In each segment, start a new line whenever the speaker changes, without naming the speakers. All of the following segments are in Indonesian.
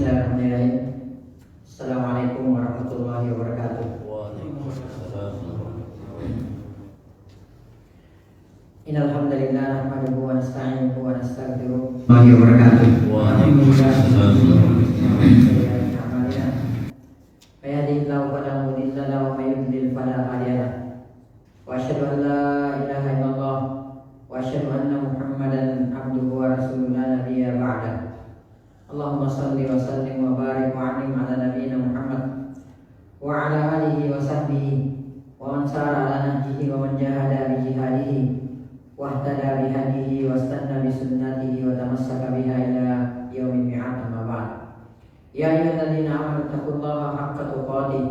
Bismillahirrahmanirrahim. Assalamualaikum warahmatullahi wabarakatuh.
Waalaikumsalam.
Innal hamdalillah nahmaduhu wa nasta'inuhu wa nastaghfiruh. Wabarakatuh.
Waalaikumsalam.
May yahdihillahu fala mudilla lahu wa may yudlil fala hadiya lahu. Wa asyhadu an la ilaha illallah wa asyhadu anna Muhammadan abduhu wa rasuluhu la nabiyya ba'da. Allahumma salli wa sallim wa barik wa anim ala nabiyyina Muhammad wa ala alihi wa sahbihi wa man sara ala nahjihi wa man jahada bi jihadihi wa ihtada bi hadihi wa istanna bi sunnatihi wa tamassaka biha ila yaumil mi'ad, amma ba'd. Ya ayyuhalladzina amanu taqullaha haqqa tuqatih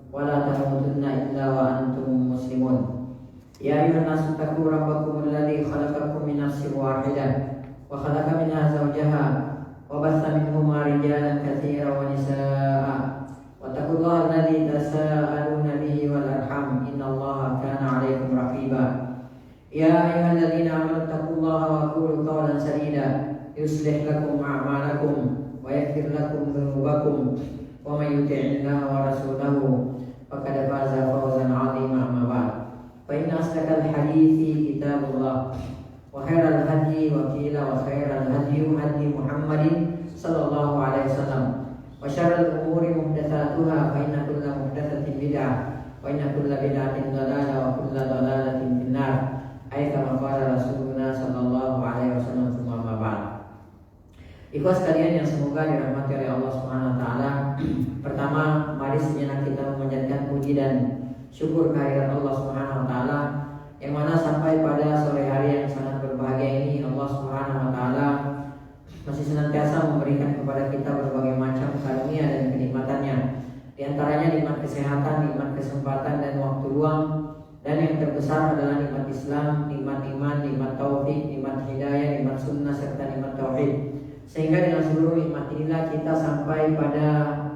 wa la tamutunna illa wa antum muslimun. Ya ayyuhan nasu taqu rabbakum alladzi khalaqakum min nafsin wahidah wa khalaqa minha zawjaha وبث منهما رجالا كثيرا ونساء واتقوا الله الذي تساءلون به والأرحام إن الله كان عليكم رقيبا يا أيها الذين آمنوا اتقوا الله وقولوا قولا سديدا يصلح لكم أعمالكم ويغفر لكم ذنوبكم ومن يطع الله ورسوله فقد فاز فوزا عظيما، أما بعد فإن أصدق الحديث كتاب الله وخير الهدي وخير الهدي هدي محمد صلى الله عليه وسلم وشر الأمور محدثاتها فإن كل محدثة بدعة وإن كل بدعة ضلالة وكل ضلالة في النار أي كما قال رسولنا صلى الله عليه وسلم. ثم أما بعد. Ikhwas sekalian yang semoga dirahmati oleh Allah Subhanahu wa taala. Pertama, mari sejenak kita memanjatkan puji dan syukur kehadirat Allah Subhanahu wa taala yang mana sampai pada sore hari yang sangat berbahagia ini Allah Subhanahu wa taala masih senantiasa memberikan kepada kita berbagai macam karunia dan kenikmatannya. Di antaranya nikmat kesehatan, nikmat kesempatan dan waktu luang, dan yang terbesar adalah nikmat Islam, nikmat iman, nikmat taufik, nikmat hidayah, nikmat sunnah serta nikmat tauhid. Sehingga dengan seluruh nikmat inilah kita sampai pada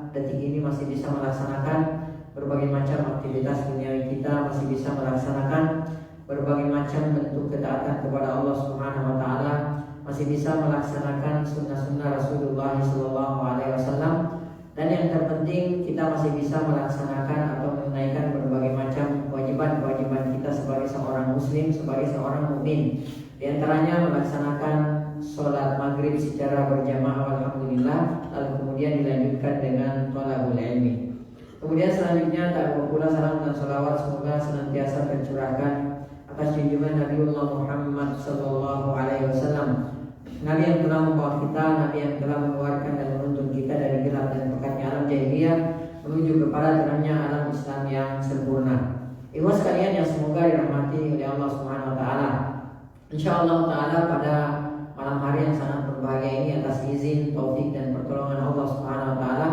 detik ini masih bisa melaksanakan berbagai macam aktivitas duniawi kita, masih bisa melaksanakan berbagai macam bentuk ketaatan kepada Allah Subhanahu wa taala, masih bisa melaksanakan sunnah-sunnah Rasulullah SAW, dan yang terpenting kita masih bisa melaksanakan atau menunaikan berbagai macam kewajiban-kewajiban kita sebagai seorang muslim, sebagai seorang mukmin. Di antaranya melaksanakan sholat maghrib secara berjamaah, alhamdulillah, lalu kemudian dilanjutkan dengan thalabul ilmi. Kemudian selanjutnya tak lupa pula salam dan salawat semoga senantiasa tercurahkan atas junjungan Nabiullah Muhammad sallallahu alaihi wasallam, Nabi yang telah membawa kita, Nabi yang telah mengeluarkan dan menuntun kita dari gelap dan pekatnya alam jahiliyah menuju kepada terangnya alam Islam yang sempurna. Ikhwas sekalian yang semoga dirahmati oleh Allah Subhanahu wa taala. Insyaallah taala pada malam hari yang sangat berbahagia ini atas izin, taufik dan pertolongan Allah Subhanahu wa taala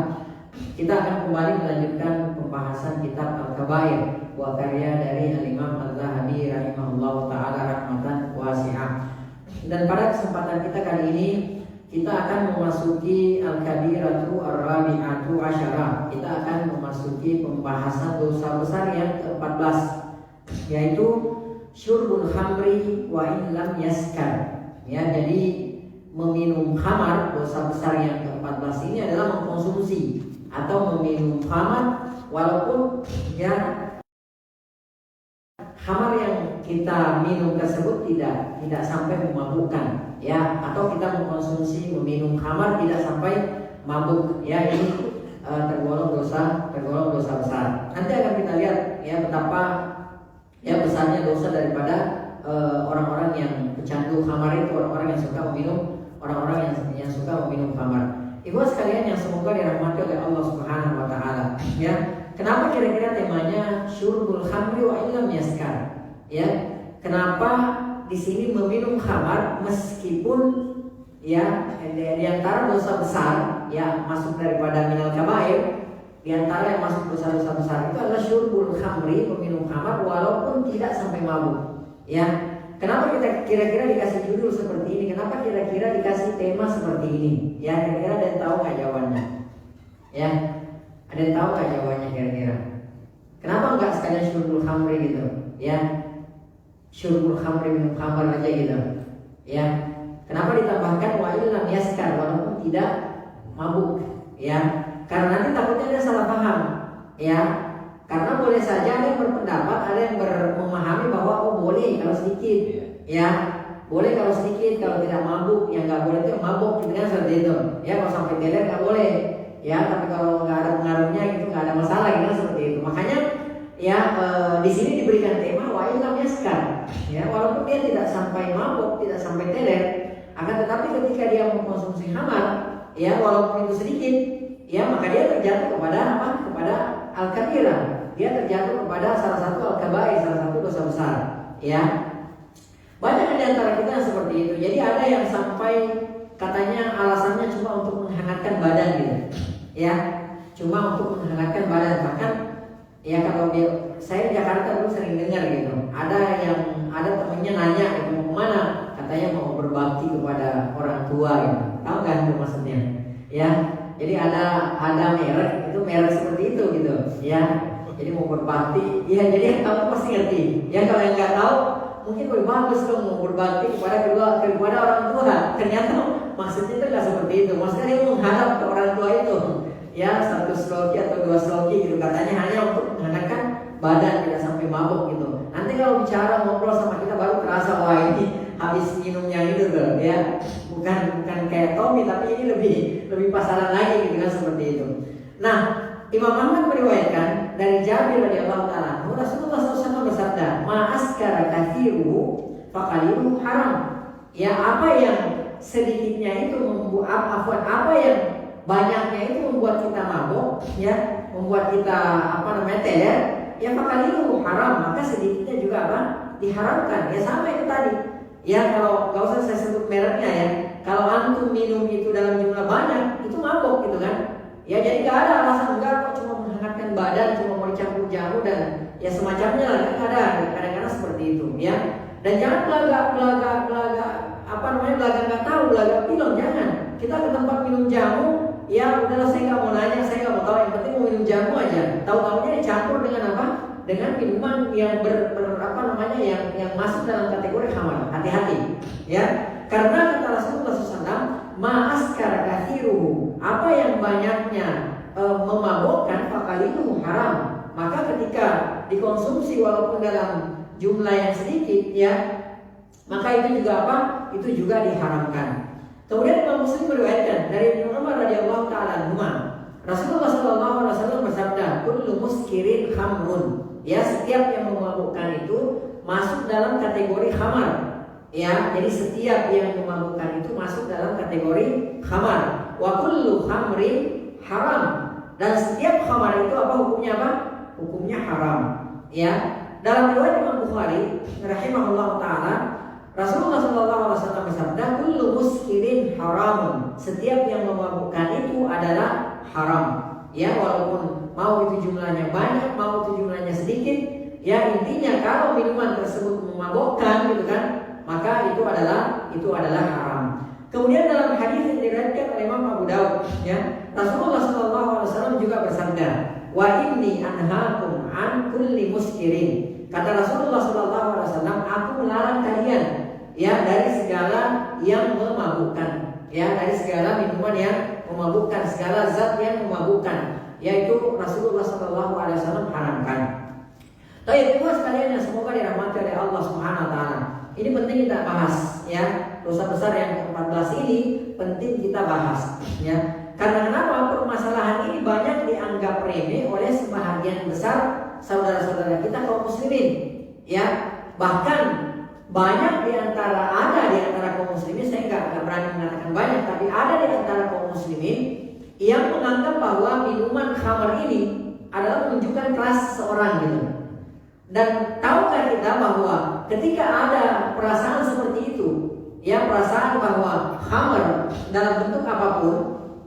kita akan kembali melanjutkan pembahasan kitab Al-Kabair, buah karya dari Al-Imam Al-Zahabi rahimahullah ta'ala rahmatan wasi'ah. Dan pada kesempatan kita kali ini kita akan memasuki Al-Kabiratu Ar-Rabi'atu Asyarah. Kita akan memasuki pembahasan dosa besar yang ke-14, yaitu syurbul khamri wa in lam yaskar. Ya, jadi meminum khamar, dosa besar yang ke-14 ini adalah mengkonsumsi atau meminum khamar walaupun ya khamar yang kita minum tersebut tidak sampai memabukkan, ya, atau kita mengkonsumsi meminum khamar tidak sampai mabuk, ya, ini tergolong dosa besar. Nanti akan kita lihat ya betapa ya besarnya dosa daripada orang-orang yang pecandu khamar itu, orang-orang yang suka meminum, orang-orang yang suka meminum khamar. Ibu sekalian yang semoga dirahmati oleh Allah Subhanahu wa taala, ya. Kenapa kira-kira temanya syurbul khamri wa illam yaskar? Ya, kenapa di sini meminum khamar meskipun ya di antara dosa besar ya masuk daripada minal kabair, di antara yang masuk dosa-dosa besar itu adalah syurbul khamri, meminum khamar walaupun tidak sampai mabuk. Ya. Kenapa kita kira-kira dikasih judul seperti ini? Kenapa kira-kira dikasih tema seperti ini? Ya, kira-kira ada yang tahu nggak jawabannya? Ya, ada yang tahu nggak jawabannya kira-kira? Kenapa nggak sekalian syurbul khamri gitu? Ya, syurbul khamri, minum khamar aja gitu. Ya, kenapa ditambahkan wa illam yaskar, walaupun tidak mabuk? ya, karena nanti takutnya ada salah paham, ya. Karena boleh saja ada yang berpendapat, ada yang memahami bahwa oh boleh kalau sedikit, ya, boleh kalau sedikit, kalau tidak mabuk, yang nggak boleh itu mabuk, gitu kan seperti itu, ya. Kalau sampai teler nggak boleh, ya. Tapi kalau nggak ada pengaruhnya gitu nggak ada masalah, gitu kan seperti itu. Makanya, ya, di sini diberikan tema wa illam yaskar, ya, walaupun dia tidak sampai mabuk, tidak sampai teler, akan tetapi ketika dia mengkonsumsi khamar, ya, walaupun itu sedikit, ya, maka dia terjatuh kepada apa? Kepada al-kabirah. Dia terjatuh kepada salah satu al-kabair, salah satu dosa besar, ya. Banyak di antara kita yang seperti itu. Jadi ada yang sampai katanya alasannya cuma untuk menghangatkan badan gitu, ya, cuma untuk menghangatkan badan. Bahkan, ya, kalau saya di Jakarta dulu sering dengar gitu, ada temennya nanya gitu, mau kemana? Katanya mau berbakti kepada orang tua gitu. Tahu nggak itu maksudnya? Ya, jadi ada merek, itu merek seperti itu gitu, ya. Jadi mau berbakti, ya, jadi kamu pasti ngerti. Ya, kalau yang nggak tahu mungkin lebih bagus dong mau berbakti kepada orang tua. Ternyata maksudnya itu nggak seperti itu. Maksudnya dia menghadap ke orang tua itu, ya, 1 sloki atau 2 sloki gitu, katanya hanya untuk menghangatkan badan, tidak sampai mabuk gitu. Nanti kalau bicara ngobrol sama kita baru terasa wah ini habis minumnya itu tuh, ya, bukan kayak Tommy, tapi ini lebih pasaran lagi gitu kan seperti itu. Nah, Imam Ahmad meriwayatkan dari Jabir radhiyallahu taala, Rasulullah SAW bersabda, "Ma'askara kathiru faqaliluhu haram." Ya, apa yang sedikitnya itu apa yang banyaknya itu membuat kita mabuk, ya, membuat kita teler, ya, faqaliluhu haram, maka sedikitnya juga apa? Diharamkan. Ya, sama itu tadi. Ya, kalau nggak usah saya sebut mereknya, ya. Kalau antum minum itu dalam jumlah banyak, itu mabuk gitu kan? Ya, jadi nggak ada alasan enggak kok cuma menghangatkan badan, cuma mau dicampur jamu dan ya semacamnya lah, kan ada kadang-kadang seperti itu, ya. Dan jangan belaga nggak tahu, belaga pilon, jangan. Kita ke tempat minum jamu, ya udahlah saya nggak mau nanya, saya nggak mau tahu, yang penting mau minum jamu aja. Tahu-tahunya dicampur dengan apa? Dengan minuman yang yang masuk dalam kategori khamar. Hati-hati, ya. Karena kata Rasulullah SAW, ma'askara kathiruhu, apa yang banyaknya memabukkan, faqaliluhu haram, maka ketika dikonsumsi walaupun dalam jumlah yang sedikit, ya, maka itu juga apa? Itu juga diharamkan. Kemudian Imam Muslim meriwayatkan dari Ibnu Umar radhiyallahu taala anhu, Rasulullah SAW bersabda, kullu muskirin khamrun, ya, setiap yang memabukkan itu masuk dalam kategori khamar. Ya, jadi setiap yang memabukkan itu masuk dalam kategori khamar. Wa kullu khamrin haram, dan setiap khamar itu apa hukumnya apa? Hukumnya haram. Ya, dalam riwayat Imam Bukhari rahimahullah taala, Rasulullah SAW bersabda, kullu muskirin haramun, setiap yang memabukkan itu adalah haram. Ya, walaupun mau itu jumlahnya banyak, mau itu jumlahnya sedikit, ya, intinya kalau minuman tersebut memabukkan gitu kan, maka itu adalah haram. Kemudian dalam hadis yang diriwayatkan oleh Imam Abu Daud, ya, Rasulullah SAW juga bersabda, wa inni anhaakum an kulli muskirin. Kata Rasulullah SAW, aku melarang kalian, ya, dari segala yang memabukkan, ya, dari segala minuman yang memabukkan, segala zat yang memabukkan, yaitu Rasulullah SAW haramkan. Baik, itu sekalian yang semoga dirahmati oleh Allah Subhanahu Wa Taala. Ini penting kita bahas, ya. Dosa besar yang ke-14 ini penting kita bahas, ya. Karena kenapa? Permasalahan ini banyak dianggap remeh oleh sebahagian besar saudara-saudara kita kaum muslimin, ya. Bahkan banyak di antara kaum muslimin, saya nggak berani mengatakan banyak, tapi ada di antara kaum muslimin yang menganggap bahwa minuman khamar ini adalah menunjukkan kelas seseorang gitu. Dan tahukah kita bahwa ketika ada perasaan seperti itu, ya, perasaan bahwa khamar dalam bentuk apapun,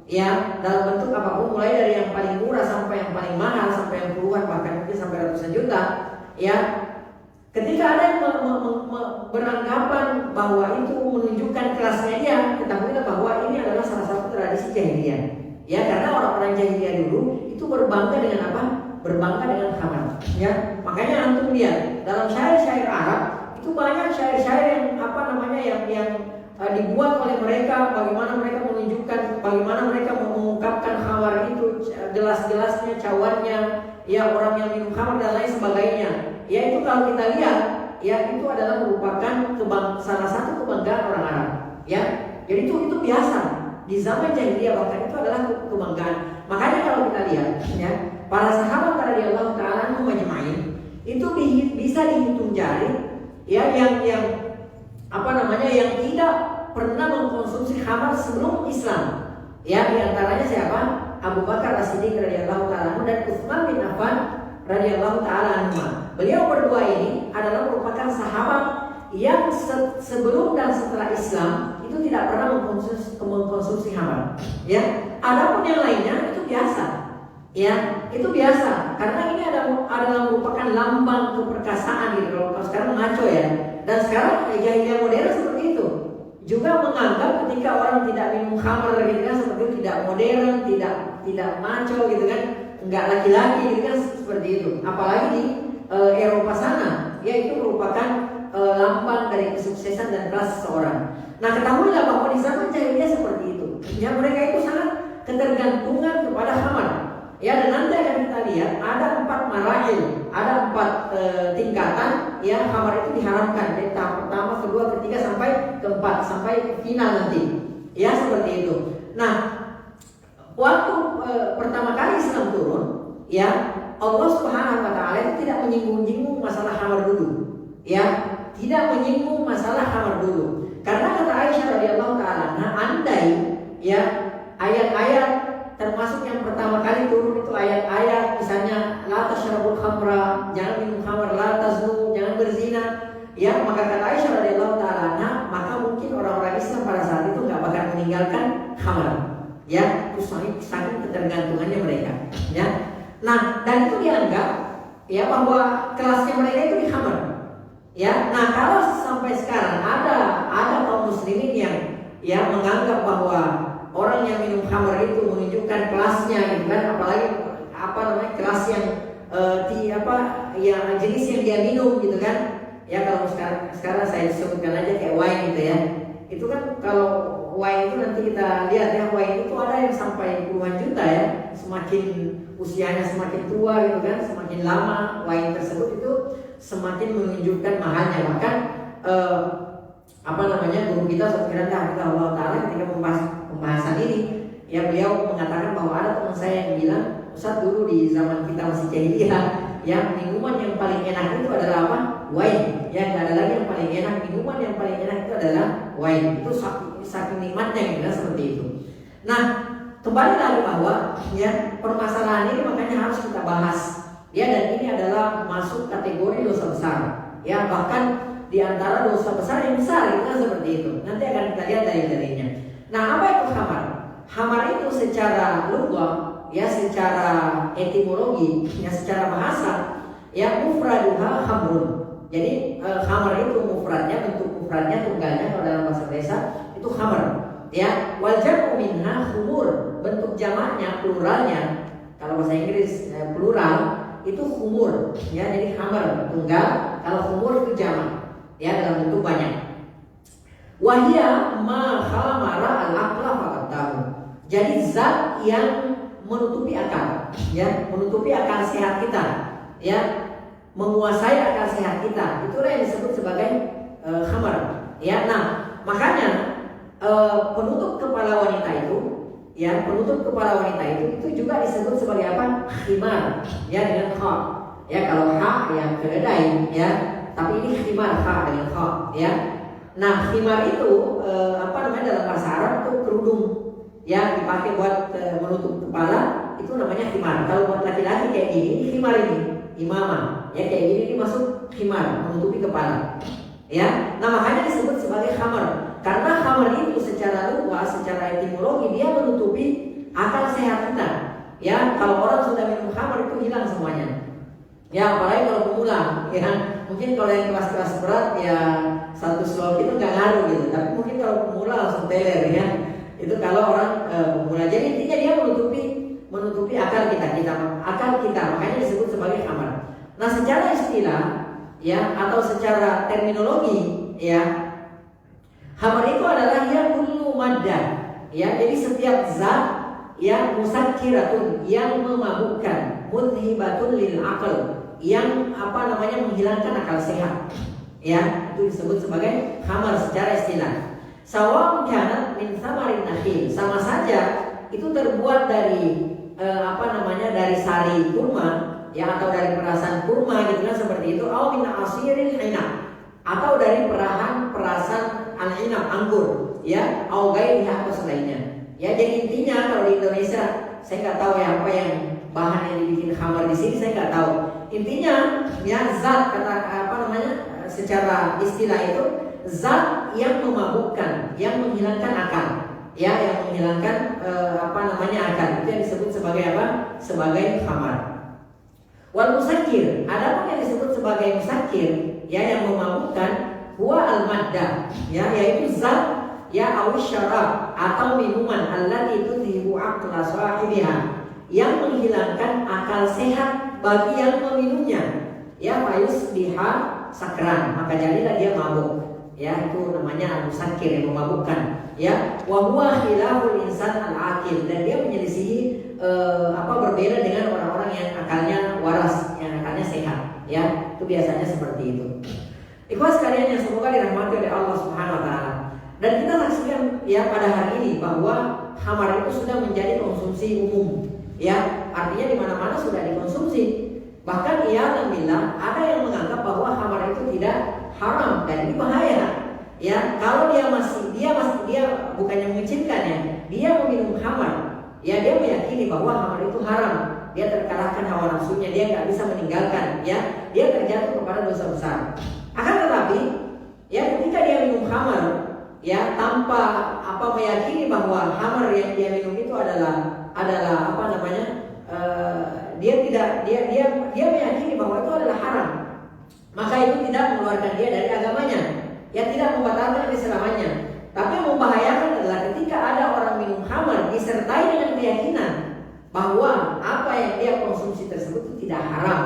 ya, dalam bentuk apapun, mulai dari yang paling murah sampai yang paling mahal, sampai yang puluhan bahkan mungkin sampai ratusan juta, ya, ketika ada yang beranggapan bahwa itu menunjukkan kelasnya dia, ketahuilah bahwa ini adalah salah satu tradisi jahiliyah, ya, karena orang-orang jahiliyah dulu itu berbangga dengan apa? Berbangga dengan khamar, ya. Makanya antum lihat dalam syair-syair Arab itu banyak syair-syair yang dibuat oleh mereka, bagaimana mereka menunjukkan, bagaimana mereka mengungkapkan khamar itu gelas-gelasnya, cawannya, ya orang yang minum khamar dan lain sebagainya. Ya itu kalau kita lihat, ya itu adalah merupakan salah satu kebanggaan orang Arab. Ya, jadi itu biasa di zaman jahiliyah, bahkan itu adalah kebanggaan. Makanya kalau kita lihat, ya para sahabat radhiyallahu ta'ala majma'in itu bisa dihitung jari, ya yang yang tidak pernah mengkonsumsi khamar sebelum Islam. Ya, diantaranya siapa? Abu Bakar As-Siddiq radhiyallahu ta'ala dan Utsman bin Affan radhiyallahu ta'ala anhu. Beliau berdua ini adalah merupakan sahabat yang sebelum dan setelah Islam itu tidak pernah mengkonsumsi khamar. Ya, adapun yang lainnya itu biasa. Ya, itu biasa karena ini adalah merupakan lambang keperkasaan gitu. Kalau sekarang mengaco ya. Dan sekarang jahiliyah modern seperti itu. Juga menganggap ketika orang tidak minum khamar gitu kan seperti itu tidak modern, tidak maco gitu kan, enggak laki-laki gitu kan seperti itu. Apalagi di Eropa sana, ya itu merupakan lambang dari kesuksesan dan kelas seseorang. Nah, ketahuilah bahwa di zaman jahiliyah seperti itu. Ya, mereka itu sangat ketergantungan kepada khamar. Ya, dan nanti akan kita lihat ada 4 marahil, ada 4 tingkatan yang khamar itu diharamkan dari tahap pertama, kedua, ketiga sampai keempat, sampai final nanti. Ya, seperti itu. Nah, waktu pertama kali Islam turun, ya Allah Subhanahu wa ta'ala itu tidak menyinggung-nyinggung masalah khamar dulu. Ya, tidak menyinggung masalah khamar dulu. Karena kata Aisyah radhiyallahu ta'ala, nah andai ya ayat-ayat termasuk yang pertama kali turun itu ayat-ayat misalnya la tasyrabul khamra, jangan minum khamar, la taznu, jangan berzina. Ya, maka kata Aisyah radhiyallahu ta'ala, maka mungkin orang-orang Islam pada saat itu enggak bakal meninggalkan khamar. Ya, itu sangat ketergantungannya mereka. Ya. Nah, dan itu dianggap ya bahwa kelasnya mereka itu di khamar. Ya, nah kalau sampai sekarang ada kaum muslimin yang ya menganggap bahwa orang yang minum khamar itu menunjukkan kelasnya gitu kan, apalagi kelas yang yang jenis yang dia minum gitu kan. Ya, kalau sekarang saya sebutkan aja kayak wine gitu ya. Itu kan kalau wine itu nanti kita lihat ya, wine itu ada yang sampai puluhan juta ya. Semakin usianya semakin tua gitu kan, semakin lama wine tersebut itu semakin menunjukkan mahalnya. Bahkan guru kita Ustaz Allah Ta'ala ketika pembahasan ini, ya beliau mengatakan bahwa ada teman saya yang bilang, Ustaz dulu di zaman kita masih jahiliyah, ya minuman yang paling enak itu adalah apa? Wine. Ya, nggak ada lagi yang paling enak. Minuman yang paling enak itu adalah wine. Itu saking nikmatnya gitu, seperti itu. Nah, kembali lagi bahwa ya permasalahan ini makanya harus kita bahas. Ya, dan ini adalah masuk kategori dosa besar. Ya, bahkan di antara dosa besar yang besar itu kan seperti itu. Nanti akan kita lihat dari-darinya. Nah, apa itu khamar? Khamar itu secara lughah, ya secara etimologi, ya secara bahasa, ya mufraduha khamrun. Jadi khamar itu mufradnya, bentuk mufradnya, tunggalnya kalau dalam bahasa Indonesia itu khamar. Ya, wal jam'u minha khumur. Bentuk jamaknya, pluralnya, kalau bahasa Inggris plural itu khumur. Ya, jadi khamar tunggal, kalau khumur itu jamak. Ya, dalam bentuk banyak. Wahia ma khamara al-aqla faqat tahu. Jadi zat yang menutupi akal, ya, menutupi akal sehat kita, ya, menguasai akal sehat kita. Itulah yang disebut sebagai khamar. Ya, nah, makanya penutup kepala wanita itu, ya, penutup kepala wanita itu juga disebut sebagai apa? Khimar, ya, dengan kha. Ya, kalau ha yang keledai, ya, tapi ini khimar, ha dengan kha, ya. Nah, khimar itu dalam bahasa Arab itu kerudung, ya, dipakai buat menutup kepala, itu namanya khimar. Kalau buat laki-laki kayak gini, ini khimar ini, imamah, ya, kayak gini ini masuk khimar, menutupi kepala. Ya, nah makanya disebut sebagai khamar. Karena khamar itu secara luas, secara etimologi dia menutupi akal sehat kita. Ya, kalau orang sudah minum khamar itu hilang semuanya. Ya, apalagi kalau pemula, ya. Mungkin kalau yang kelas-kelas berat ya satu slot itu nggak ngaruh gitu. Tapi mungkin kalau pemula langsung teler ya. Itu kalau orang pemula. Jadi intinya dia menutupi akal kita, makanya disebut sebagai khamar. Nah, secara istilah ya atau secara terminologi ya, Khamar itu adalah ya kullu maddah, ya, jadi setiap zat yang musakkiratun, yang memabukkan, mudhibatun lil aql, yang menghilangkan akal sehat, ya, itu disebut sebagai khamar secara istilah. Sawa'un kanat min thamarin nakhil, sama saja itu terbuat dari dari sari kurma, ya, atau dari perasan kurma gitu kan, seperti itu, au min asiril inab, atau dari perasan al-inab, anggur, ya, au gairiha, atau selainnya. Ya, jadi intinya kalau di Indonesia saya nggak tahu ya apa yang bahan yang dibikin khamar di sini, saya nggak tahu. Intinya ya zat secara istilah itu zat yang memabukkan, yang menghilangkan akal, ya, yang menghilangkan akal, itu yang disebut sebagai apa? Sebagai khamar. Wal musakkir, adapun yang disebut sebagai musakkir, ya, yang memabukkan, huwa al-maddah, ya, yaitu zat, ya, awis syarab, atau minuman allati tudhibu aqla sahibiha, yang menghilangkan akal sehat bagi yang meminumnya, ya, fayusbiha sakran, maka jadilah dia mabuk, ya, itu namanya al-musakkir, yang memabukkan, ya, wa huwa khilaful insan al-aqil, dan dia menyelisihi berbeda dengan orang-orang yang akalnya waras, yang akalnya sehat, ya, itu biasanya seperti itu. Ikhwas sekalian yang semoga dirahmati oleh Allah Subhanahu wa taala. Dan kita saksikan ya pada hari ini bahwa khamar itu sudah menjadi konsumsi umum, ya, artinya di mana-mana sudah dikonsumsi. Bahkan alhamdulillah ada yang menganggap bahwa khamar itu tidak haram dan ini bahaya. Ya, kalau dia bukannya mengizinkannya, dia meminum khamar, ya, dia meyakini bahwa khamar itu haram, dia terkalahkan hawa nafsunya, dia nggak bisa meninggalkan, ya, dia terjatuh kepada dosa besar. Akan tetapi, ya, ketika dia minum khamar, ya, tanpa meyakini bahwa khamar yang dia minum itu adalah dia meyakini bahwa itu adalah haram, maka itu tidak mengeluarkan dia dari agamanya, ya, tidak membatalkan keislamannya. Tapi yang membahayakan adalah ketika ada orang minum khamar disertai dengan keyakinan bahwa apa yang dia konsumsi tersebut itu tidak haram,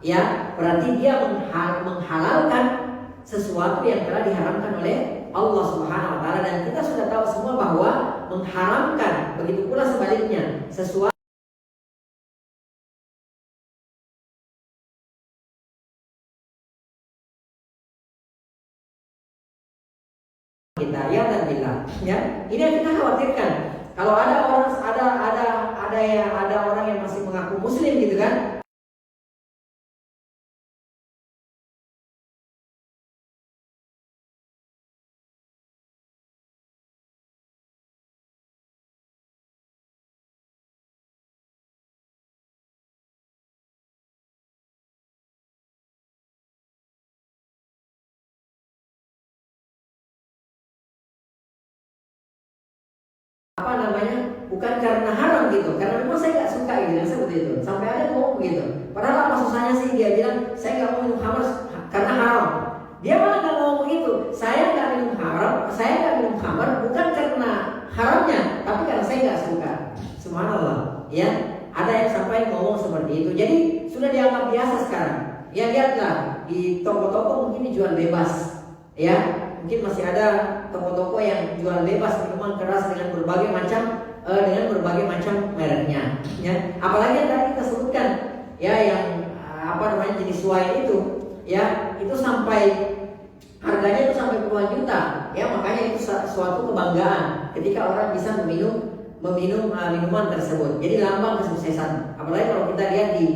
ya, berarti dia menghalalkan sesuatu yang telah diharamkan oleh Allah Subhanahu wa taala. Dan kita sudah tahu semua bahwa mengharamkan, begitu pula sebaliknya, sesuatu kita, ya, dan bila, ya, ini yang kita khawatirkan. Kalau ada orang yang masih mengaku muslim gitu kan, bukan karena haram gitu, karena memang saya nggak suka gitu, seperti itu. Sampai ada yang ngomong begitu. Padahal apa susahnya sih dia bilang saya nggak mau minum khamar karena haram. Dia malah nggak ngomong begitu. Saya nggak minum khamar bukan karena haramnya, tapi karena saya nggak suka. Subhanallah, ya. Ada yang sampai ngomong seperti itu. Jadi sudah dianggap biasa sekarang. Ya, lihatlah di toko-toko mungkin dijual bebas, ya. Mungkin masih ada toko-toko yang jual bebas minuman keras dengan berbagai macam mereknya, ya. Apalagi yang tadi kita sebutkan, ya, yang jenis wine itu, ya, itu harganya itu sampai puluhan juta, ya. Makanya itu suatu kebanggaan ketika orang bisa meminum minuman tersebut. Jadi lambang kesuksesan. Apalagi kalau kita lihat di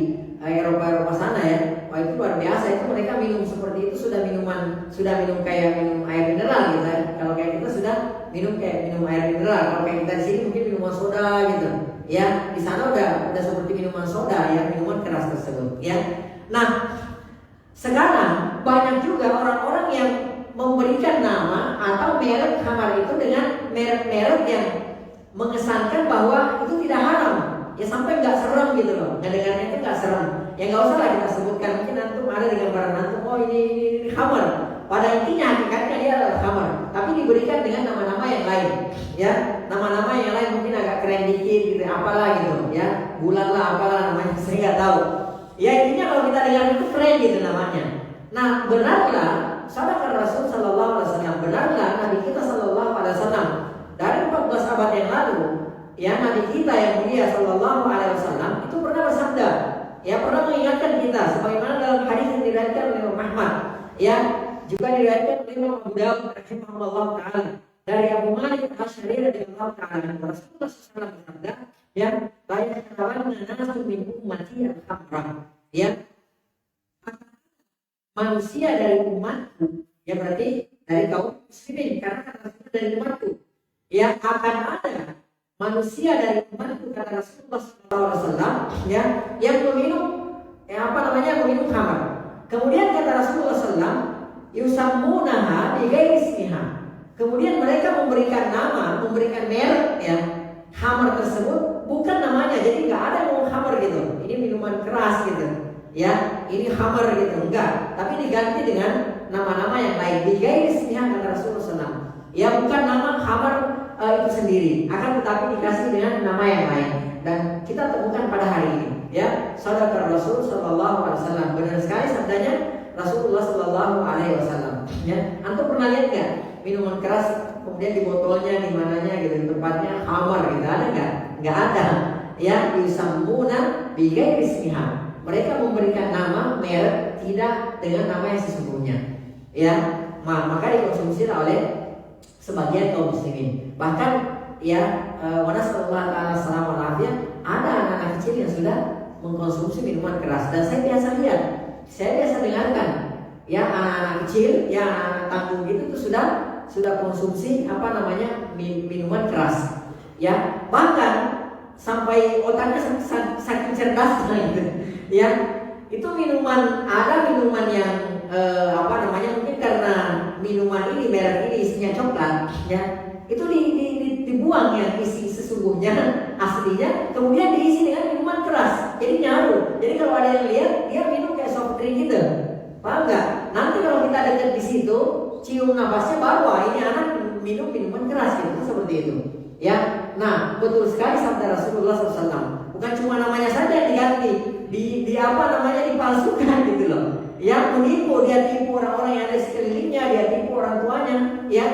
Eropa sana, ya, wah, itu luar biasa. Itu mereka minum seperti itu sudah minum kayak minum air mineral gitu, ya. Kalau kayak kita sudah minum kayak minum air mineral. Kalau kayak kita di sini mungkin minuman soda gitu, ya. Di sana udah seperti minuman soda, ya, minuman keras tersebut, ya. Nah, sekarang banyak juga orang-orang yang memberikan nama atau merek khamar itu dengan merek-merek yang mengesankan bahwa itu tidak haram, ya, sampai nggak serem gitu loh, ngedengarnya itu nggak serem. Ya nggak usah lah kita sebutkan, mungkin antum ada di gambaran antum, oh ini khamar. Pada intinya hakikatnya dia adalah khamar, tapi diberikan dengan nama-nama yang lain, ya, nama-nama yang lain mungkin agak keren dikit gitu, apalah gitu, ya, bulan lah, apalah namanya, saya nggak tahu. Ya, intinya kalau kita dengar itu keren gitu namanya. Nah, benarlah sadaqah Rasul sallallahu alaihi wasallam, benarlah Nabi kita sallallahu alaihi wasallam dari 14 abad yang lalu, ya, Nabi kita yang mulia sallallahu alaihi wasallam itu pernah bersabda, ya, pernah mengingatkan kita sebagaimana dalam hadis yang diriwayatkan oleh Imam Ahmad, ya, juga diriwayatkan oleh Imam Abu Dawud rahimahullah taala dari Abu Malik Al-Asy'ari radhiyallahu taala, Rasulullah sallallahu alaihi wasallam bersabda, ya, la yatakallamu nasu min ummati al-khamra, ya, manusia dari umatku, ya berarti dari kaum muslimin, karena kata Rasulullah dari umatku, ya, akan ada manusia dari umatku kata Rasulullah SAW, ya, yang meminum, meminum khamar. Kemudian kata Rasulullah SAW, yusammunaha bighairi ismiha. Kemudian mereka memberikan nama, memberikan merek, ya, khamar tersebut bukan namanya. Jadi nggak ada yang mau khamar gitu. Ini minuman keras gitu. Ya, ini khamar gitu, enggak, tapi diganti dengan nama-nama yang lain. Bighairi ismiha kata Rasulullah SAW. Ya, bukan nama khamar itu sendiri, akan tetapi dikasih dengan nama yang lain. Dan kita temukan pada hari ini, ya, sadaqah Rasul sallallahu alaihi wasallam. Benar sekali sabdanya Rasulullah sallallahu alaihi wasallam. Ya, antum pernah lihat nggak minuman keras kemudian di botolnya, di mananya gitu, di tempatnya khamar gitu, ada nggak? Nggak ada. Ya, yusammuna bighairi ismiha. Mereka memberikan nama merek tidak dengan nama yang sesungguhnya, ya, maka dikonsumsi oleh sebagian kaum muslimin. Bahkan, ya, nasallallahu ta'ala salam wa afiyah, ada anak-anak kecil yang sudah mengkonsumsi minuman keras. Dan saya biasa lihat, saya biasa dengarkan, ya, anak-anak kecil yang anak tanggung itu tuh sudah konsumsi minuman keras, ya, bahkan sampai otaknya saking cerdasnya gitu, ya, itu minuman, ada minuman yang mungkin karena minuman ini merek ini isinya coklat, ya, itu dibuang yang isi sesungguhnya aslinya, kemudian diisi dengan minuman keras, jadi nyaru. Jadi kalau ada yang lihat dia minum kayak soft drink gitu, paham nggak? Nanti kalau kita dekat di situ cium nafasnya baru, wah, ini anak minum minuman keras gitu, seperti itu, ya. Nah, betul sekali sabda Rasulullah SAW. Bukan cuma namanya saja yang diganti, dipalsukan gitu loh. Ya, menipu, dia tipu orang-orang yang ada di sekelilingnya, dia tipu orang tuanya, ya.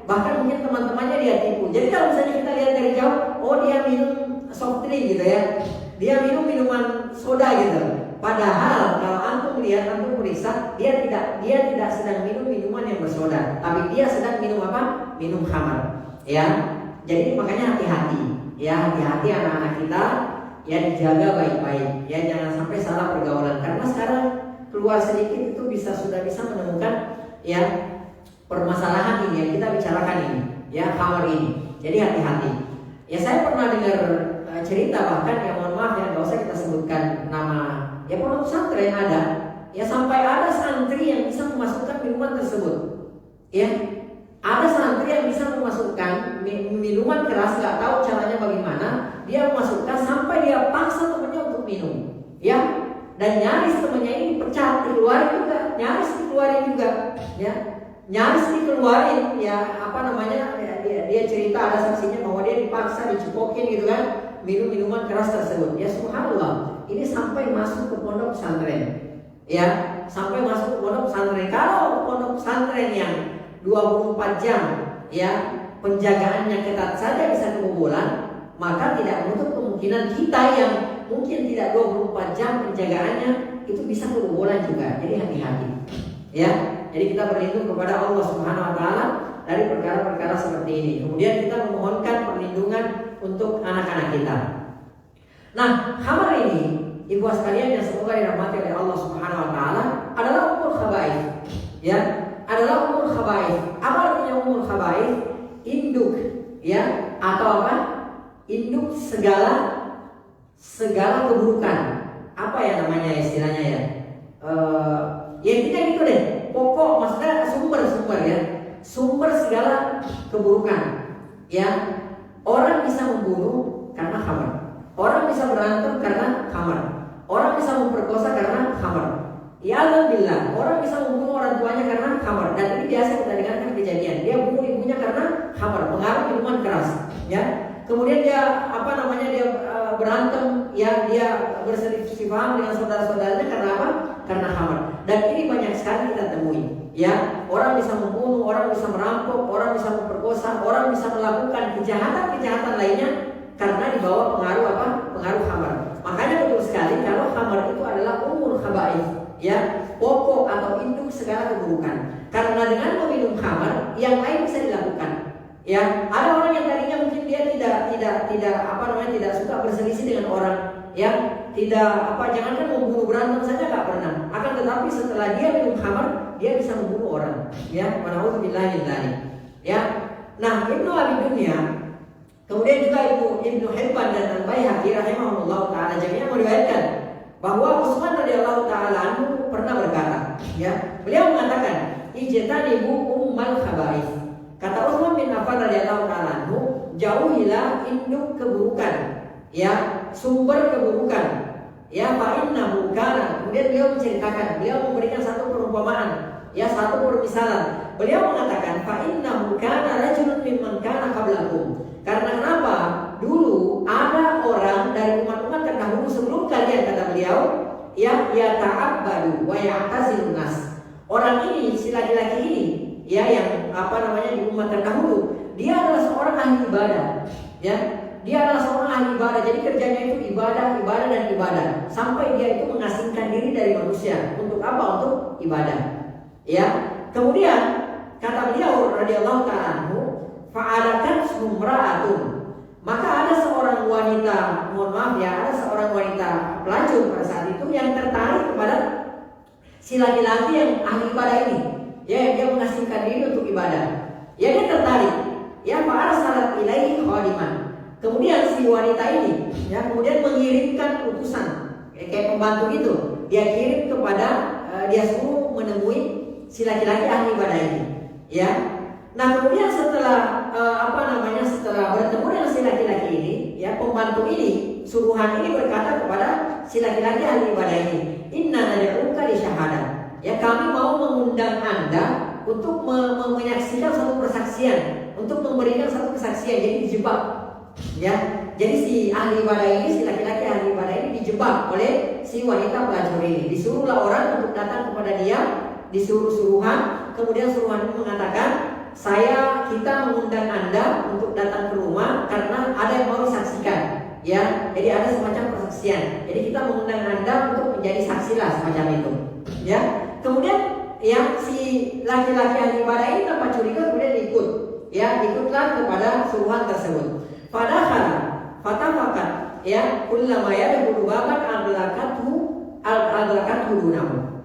Bahkan mungkin teman-temannya dia tipu. Jadi kalau misalnya kita lihat dari jauh, oh dia minum soft drink gitu ya, dia minum minuman soda gitu. Padahal kalau antum lihat, antum periksa, dia tidak sedang minum minuman yang bersoda, tapi dia sedang minum apa? Minum khamar, ya. Jadi makanya hati-hati, ya, hati-hati anak-anak kita, ya, dijaga baik-baik, ya, jangan sampai salah pergaulan. Karena sekarang keluar sedikit itu sudah bisa menemukan, ya, permasalahan ini yang kita bicarakan ini, ya, khamar ini. Jadi hati-hati. Ya, saya pernah dengar cerita, bahkan, ya, mohon maaf ya, nggak usah kita sebutkan nama, ya, pondok pesantren ada, ya, sampai ada santri yang bisa memasukkan minuman tersebut, ya. Ada santri yang bisa memasukkan minuman keras, nggak tahu caranya bagaimana, dia memasukkan sampai dia paksa temannya untuk minum, ya, dan nyaris temannya ini dipecat, dikeluarin juga, nyaris dikeluarin juga, ya, nyaris dikeluarin, ya, dia cerita, ada saksinya bahwa dia dipaksa, dicepokin gitu kan, minum minuman keras tersebut. Ya, subhanallah, ini sampai masuk ke pondok pesantren, ya, sampai masuk ke pondok pesantren. Kalau pondok pesantren yang 24 jam, ya, penjagaannya ketat saja bisa kebobolan, maka tidak menutup kemungkinan kita yang mungkin tidak 24 jam penjagaannya itu bisa kebobolan juga. Jadi hati-hati, ya. Jadi kita berlindung kepada Allah Subhanahu wa taala dari perkara-perkara seperti ini. Kemudian kita memohonkan perlindungan untuk anak-anak kita. Nah, khamar ini, ibu sekalian yang semoga dirahmati oleh Allah Subhanahu wa taala, adalah ummul khaba'ith, ya. Adalah ummul khaba'ith. Apa artinya ummul khaba'ith? Induk, ya, atau apa? Induk segala keburukan. Apa ya namanya istilahnya ya? Ya intinya gitu deh. Pokok, maksudnya sumber ya. Sumber segala keburukan. Ya, orang bisa membunuh karena khamar. Orang bisa berantem karena khamar. Orang bisa memperkosa karena khamar. Ya alhamdulillah, orang bisa membunuh orang tuanya karena khamar. Dan ini biasa kita dengarkan kejadian. Dia bunuh ibunya karena khamar, pengaruh minuman keras, ya. Kemudian dia berantem, ya, dia berselisih paham dengan saudara-saudaranya karena apa? Karena khamar. Dan ini banyak sekali kita temui. Ya, orang bisa membunuh, orang bisa merampok, orang bisa memperkosa, orang bisa melakukan kejahatan-kejahatan lainnya karena dibawa pengaruh apa? Pengaruh khamar. Makanya betul sekali kalau khamar itu adalah umul khaba'ith, ya, pokok atau induk segala keburukan. Karena dengan meminum khamar yang lain bisa dilakukan. Ya, ada orang yang tadinya mungkin dia tidak suka berselisih dengan orang, ya, jangankan membunuh, berantem saja nggak pernah. Akan tetapi setelah dia minum khamar, dia bisa membunuh orang. Ya, na'udzubillahi min dzalik. Ya. Nah, Ibnu Abi Dunya, kemudian juga Ibnu Hibban dan Al-Baihaqi rahimahullah taala jami'an meriwayatkan bahwa Utsman radhiyallahu taala anhu pernah berkata, ya, beliau mengatakan, "Ijtanibu ummal khaba'ith." Kata Utsman bin Affan radhiyallahu taala anhu, jauhilah induk keburukan, ya, sumber keburukan. Ya, fa innahu kana. Kemudian beliau menceritakan, beliau memberikan satu perumpamaan, ya, satu permisalan. Beliau mengatakan, fa innahu kana rajulun mimman kana qablakum. Karena kenapa? Dulu ada orang dari umat-umat terdahulu sebelum kalian, kata beliau, ya ta'abbadu wa ya'tazilun nas. Orang ini, si laki-laki ini, ya, yang di umat terdahulu, dia adalah seorang ahli ibadah, ya. Dia adalah seorang ahli ibadah, jadi kerjanya itu ibadah dan ibadah. Sampai dia itu mengasingkan diri dari manusia. Untuk apa? Untuk ibadah. Ya. Kemudian kata beliau radhiyallahu ta'ala anhu, fa'alakan sumra'atun. Maka ada seorang wanita, ada seorang wanita pelacur pada saat itu yang tertarik kepada si laki-laki yang ahli ibadah ini. Ya, dia mengasingkan diri untuk ibadah. Ya, dia tertarik. Ya, fa'arsalat ilaihi khadiman. Kemudian si wanita ini, ya, kemudian mengirimkan utusan, kayak pembantu itu. Dia kirim kepada, dia suruh menemui si laki-laki ahli ibadah ini, ya. Nah, kemudian setelah setelah bertemu dengan si laki-laki ini, ya, pembantu ini, suruhan ini berkata kepada si laki-laki ahli ibadah ini, "Inna nad'uka li syahadah." Ya, kami mau mengundang Anda untuk menyaksikan satu persaksian, untuk memberikan satu kesaksian. Jadi dijebak. Ya, jadi si ahli ibadah ini, si laki-laki ahli ibadah ini dijebak oleh si wanita pelacur ini. Disuruhlah orang untuk datang kepada dia, disuruh suruhan. Kemudian suruhan itu mengatakan, kita mengundang Anda untuk datang ke rumah karena ada yang mau disaksikan. Ya, jadi ada semacam persaksian. Jadi kita mengundang Anda untuk menjadi saksi lah, semacam itu. Ya, kemudian ya, si laki-laki ahli ibadah ini tanpa curiga kemudian ikutlah kepada suruhan tersebut. Padahal fatafakat, ya, kullama yadkhulu baban aghlaqathu dunahu.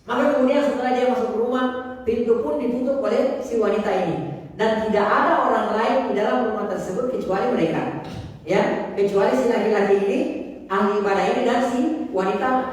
Maka kemudian setelah dia masuk ke rumah, pintu pun ditutup oleh si wanita ini, dan tidak ada orang lain di dalam rumah tersebut kecuali mereka, ya, kecuali si laki-laki ini, ahli ibadah ini, dan si wanita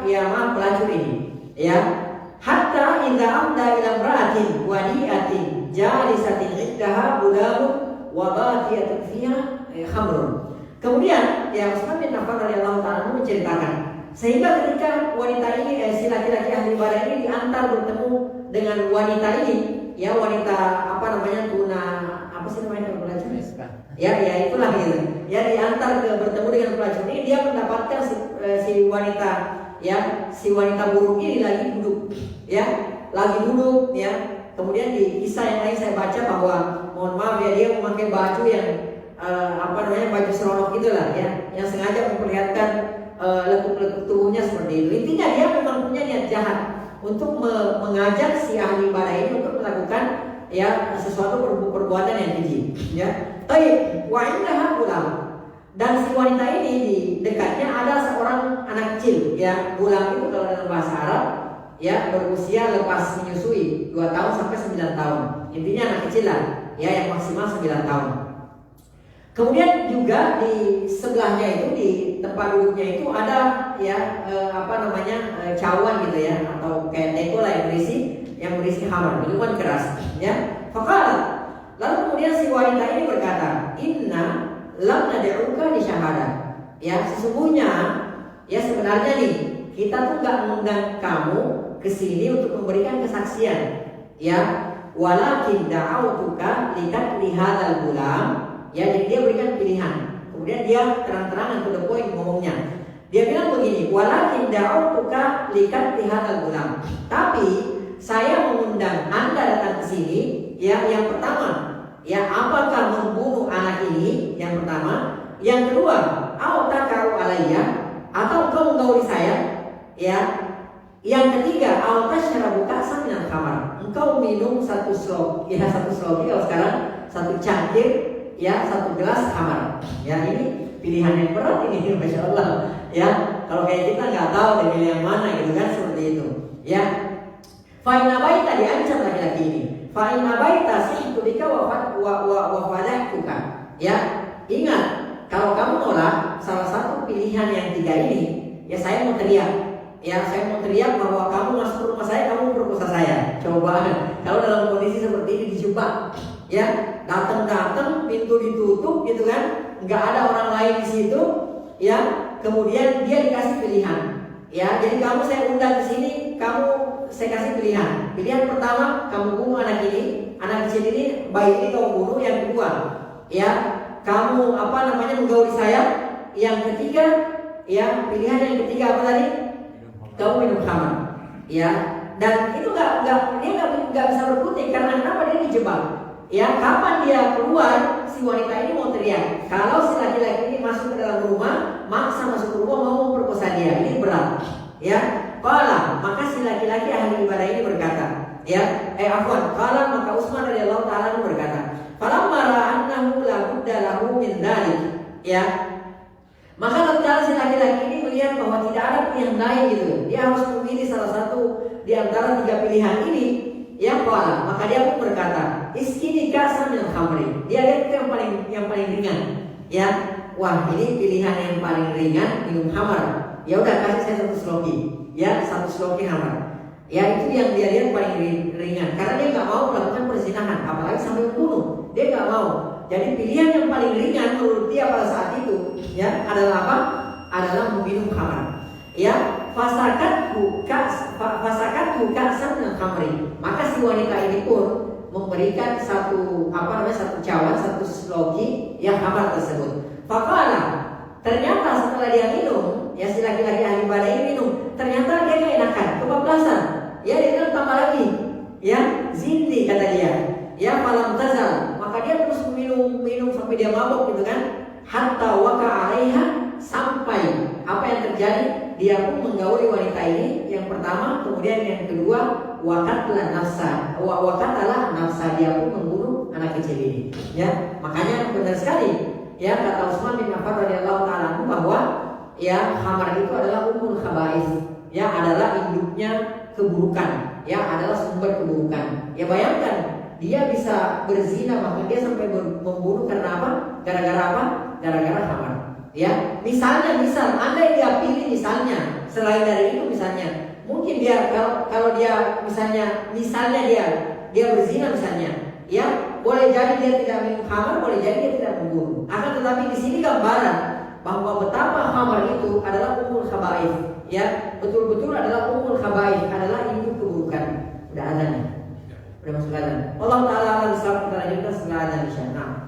pelacur ini, ya. Hatta idza amda ila imra'atin wadi'atin jalisatin iddaha gulamun wa batiyatun fiha khamrun. Kemudian ya, Utsman bin Affan radhiyallahu ta'ala menceritakan, sehingga ketika wanita ini, si laki-laki ahli ibadah ini diantar bertemu dengan wanita ini, ya, wanita pelacur, ya itulah gitu. Ya, diantar bertemu dengan pelacur ini, dia mendapatkan si wanita buruk ini lagi duduk, ya, Kemudian di kisah yang lain saya baca bahwa, mohon maaf ya, dia memakai baju yang baju seronok itulah, ya, yang sengaja memperlihatkan lekuk-lekuk tubuhnya seperti itu. Intinya dia memang punya niat jahat untuk mengajak si ahli ibadah ini untuk melakukan, ya, sesuatu perbuatan yang keji, ya. Baik, wa indaha gulam. Dan si wanita ini di dekatnya ada seorang anak kecil, ya. Gulam itu kalau dalam bahasa Arab, ya, berusia lepas menyusui 2 tahun sampai 9 tahun. Intinya anak kecil lah, ya, yang maksimal 9 tahun. Kemudian juga di sebelahnya itu, di tempat duduknya itu ada, ya, cawan gitu, ya, atau kayak teko lah yang berisi khamar, minuman keras, ya. Faqala, lalu kemudian si wanita ini berkata, "Inna lam nad'uka li syahadah." Ya, sesungguhnya, ya, sebenarnya nih, kita tuh nggak mengundang kamu ke sini untuk memberikan kesaksian, ya. Walakin da'autuka litatli hadzal gulam. Ya, jadi dia berikan pilihan. Kemudian dia terang-terangan to the point ngomongnya. Dia bilang begini, walakin da'utuka likatli hadzal gulam. Tapi saya mengundang Anda datang ke sini, ya, yang pertama, ya, apakah membunuh anak ini? Yang pertama. Yang kedua, au takau alayya, atau engkau menggauli saya, ya. Yang ketiga, au tasyrabu ka'san minal khamar. Engkau minum satu slok, ya, satu slok kalau sekarang satu cangkir, ya, satu gelas khamar. Ya, ini pilihan yang berat ini, Masya Allah. Ya, kalau kayak kita nggak tahu deh pilih yang mana gitu kan, seperti itu. Ya, fa inna baita, diancam laki-laki ini. Fa inna baita sihkulika wa fadahtuka. Ya, ingat, kalau kamu nolak salah satu pilihan yang tiga ini, ya saya mau teriak. Ya, saya mau teriak bahwa kamu masuk ke rumah saya, kamu perkosa saya. Coba kalau dalam kondisi seperti ini dijebak, ya, datang-datang pintu ditutup gitu kan, nggak ada orang lain di situ, ya. Kemudian dia dikasih pilihan, ya. Jadi kamu saya undang ke sini, saya kasih pilihan. Pilihan pertama, kamu bunuh anak ini, anak kecil ini, bayi ini kamu bunuh. Yang kedua, ya, kamu menggauli saya. Yang ketiga, ya, pilihan yang ketiga apa tadi? Kamu minum khamar, ya. Dan itu dia nggak bisa berkutik karena kenapa? Dia dijebak. Ya, kapan dia keluar, si wanita ini mau teriak. Kalau si laki-laki ini masuk ke dalam rumah, maksa masuk ke rumah mau memperkosa dia, ini berat. Ya, qala, maka si laki-laki ahli ibadah ini berkata, ya, maka Utsman radhiyallahu taala berkata, falamma ra'annahu la budda lahu min dzalik, ya. Maka tatkala si laki-laki ini melihat bahwa tidak ada pilihan lain gitu, dia harus memilih salah satu di antara tiga pilihan ini. Ya, qala, maka dia pun berkata, iskini ka'san minal khamri. Dia lihat itu yang paling ringan. Ya, wah, ini pilihan yang paling ringan, minum khamar. Ya udah, kasih saya satu sloki. Ya, satu sloki khamar. Ya, itu yang dia lihat paling ringan. Karena dia nggak mau melakukan perzinahan, apalagi sampai membunuh. Dia nggak mau. Jadi pilihan yang paling ringan menurut dia pada saat itu, ya, adalah apa? Adalah meminum khamar. Ya, fasakathu ka'san minal khamri. Maka si wanita ini pun memberikan satu cawan, satu sloki yang khamar tersebut. Faqala, ternyata setelah dia minum, ya, si laki-laki ahli ibadah ini minum, ternyata dia keenakan, kebablasan. Ya, dia bilang tambah lagi. Ya, zindi kata dia. Ya, falam tazal, maka dia terus minum sampai dia mabuk gitu kan. Hatta waka 'alaiha, sampai apa yang terjadi? Dia pun menggauli wanita ini yang pertama, kemudian yang kedua wakatlah nafsa, dia pun membunuh anak kecil ini. Ya, makanya benar sekali, ya, kata Utsman bin Affan radhiyallahu taala bahwa, ya, khamar itu adalah ummul khaba'is, ya, adalah induknya keburukan, ya, adalah sumber keburukan. Ya, bayangkan dia bisa berzina, bahkan dia sampai membunuh karena apa? Gara-gara apa? Gara-gara khamar. Ya, misal andai dia pilih misalnya selain dari itu, misalnya mungkin dia kalau dia misalnya dia berzina misalnya, ya, boleh jadi dia tidak minum khamar, boleh jadi dia tidak membunuh. Akan tetapi di sini gambaran bahwa betapa khamar itu adalah ummul khaba'is, ya, betul-betul adalah ummul khaba'is, adalah induk keburukan. Udah azannya, udah masuk azan. Allah taala akan kita lanjutkan setelah azan insyaallah.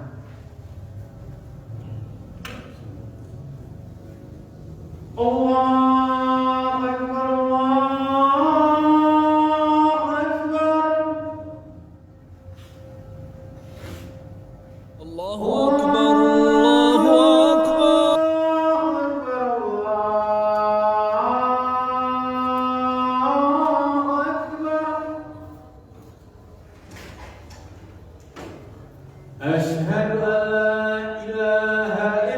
Allahu Akbar, Allahu Akbar.
Allahu Akbar, Allahu Akbar.
Allahu Akbar. Asyhadu an la ilaha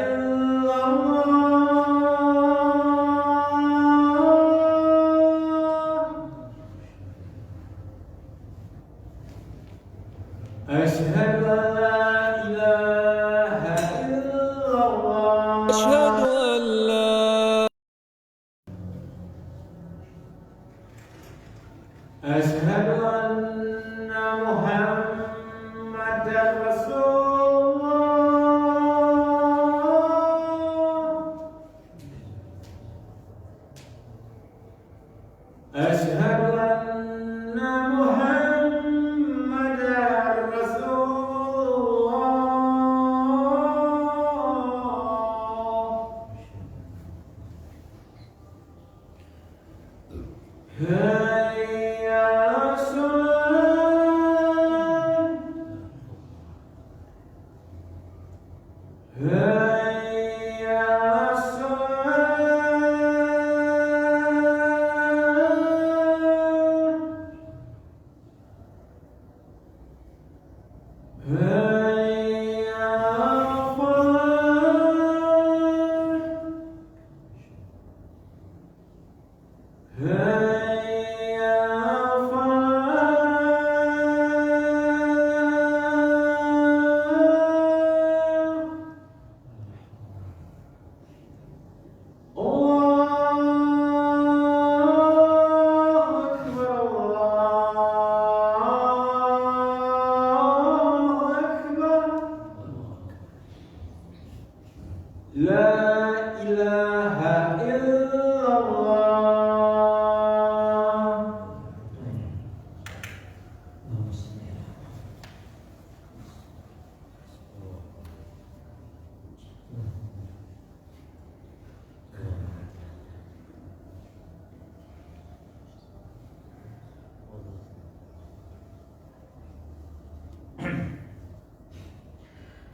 أشهد أن لا إله إلا الله.
أشهد أن لا
أشهد أن محمدا رسول الله. أشهد أن محمدا رسول الله.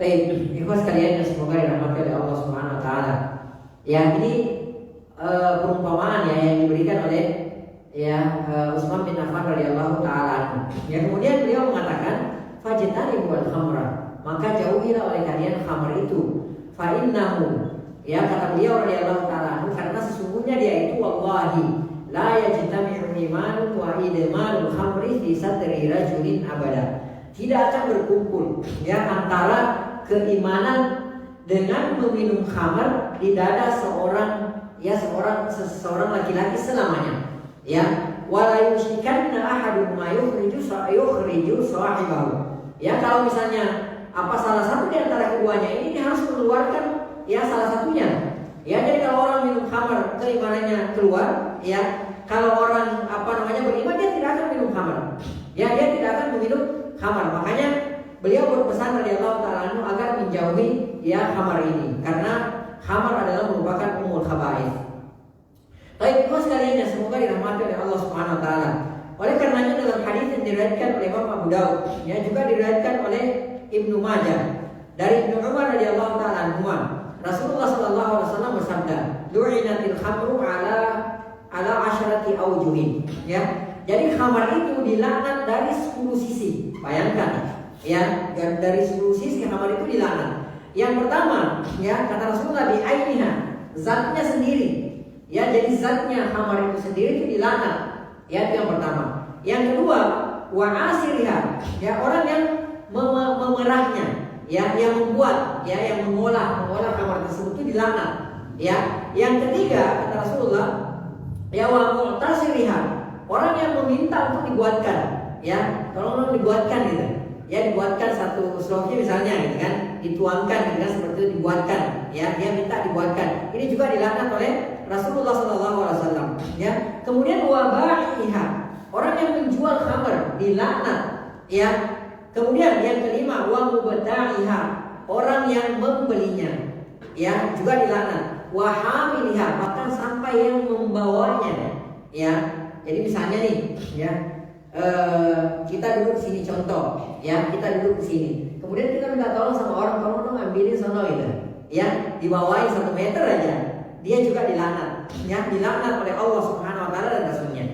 Baik, ikhwas sekalian yang semoga dirahmati oleh Allah Subhanahu wa taala. Ya, ini perumpamaan ya yang diberikan oleh Utsman bin Affan radhiyallahu taala. Ya, kemudian beliau mengatakan fajtanibul khamra, maka jauhilah oleh kalian khamr itu. Fa innahu, ya kata beliau radhiyallahu taala, karena sesungguhnya dia itu wallahi la yajtami'u imanun wa idmanul khamri fi sadri rajulin abada. Tidak akan berkumpul ya antara keimanan dengan meminum khamar di dada seseorang laki-laki selamanya. Ya, wala yushrikanna ahadun ma yukhriju sahibahu. Ya, kalau misalnya salah satu di antara keduanya ini dia harus mengeluarkan ya salah satunya. Ya, jadi kalau orang minum khamar keimanannya keluar, ya kalau orang beriman dia tidak akan minum khamar. Ya, dia tidak akan meminum khamar. Makanya beliau berpesan radhiyallahu ta'ala agar menjauhi ya khamar ini, karena khamar adalah merupakan ummul khaba'ith. Baik, ikhwas sekalian yang semoga dirahmati oleh Allah Subhanahu wa taala. Oleh karenanya dalam hadis yang diriwayatkan oleh Imam Abu Daud, ya juga diriwayatkan oleh Ibnu Majah dari Ibnu Umar radhiyallahu ta'ala anhu, Rasulullah sallallahu alaihi wasallam bersabda, "Du'inatil khamru ala asyrati aujuhin." Ya. Jadi khamar itu dilaknat dari 10 sisi. Bayangkan ya, dari 10 sisi khamar itu dilaknat. Yang pertama, ya kata Rasulullah bi ainiha, zatnya sendiri. Ya, jadi zatnya khamar itu sendiri itu dilaknat. Ya, itu yang pertama. Yang kedua, wa asiriha, ya orang yang memerahnya, ya yang membuat, ya yang mengolah khamar tersebut itu dilaknat. Ya, yang ketiga kata Rasulullah, ya wa mu'tasiriha, orang yang meminta untuk dibuatkan, ya, tolong dibuatkan gitu, ya dibuatkan satu sloknya misalnya, gitu kan, dituangkan, gitu kan, seperti itu dibuatkan, ya, dia minta dibuatkan. Ini juga dilaknat oleh Rasulullah SAW. Ya, kemudian wabahiha, orang yang menjual khamar dilaknat, ya. Kemudian yang kelima wamubta'iha, orang yang membelinya, ya, juga dilaknat. Wahamiliha, bahkan sampai yang membawanya, ya. Jadi misalnya nih, ya kita duduk di sini contoh, ya kita duduk di sini. Kemudian kita minta tolong sama orang, tolong dong ambilin sono gitu, ya dibawain 1 meter aja, dia juga dilaknat, ya dilaknat oleh Allah Subhanahu Wa Taala dan Rasulnya.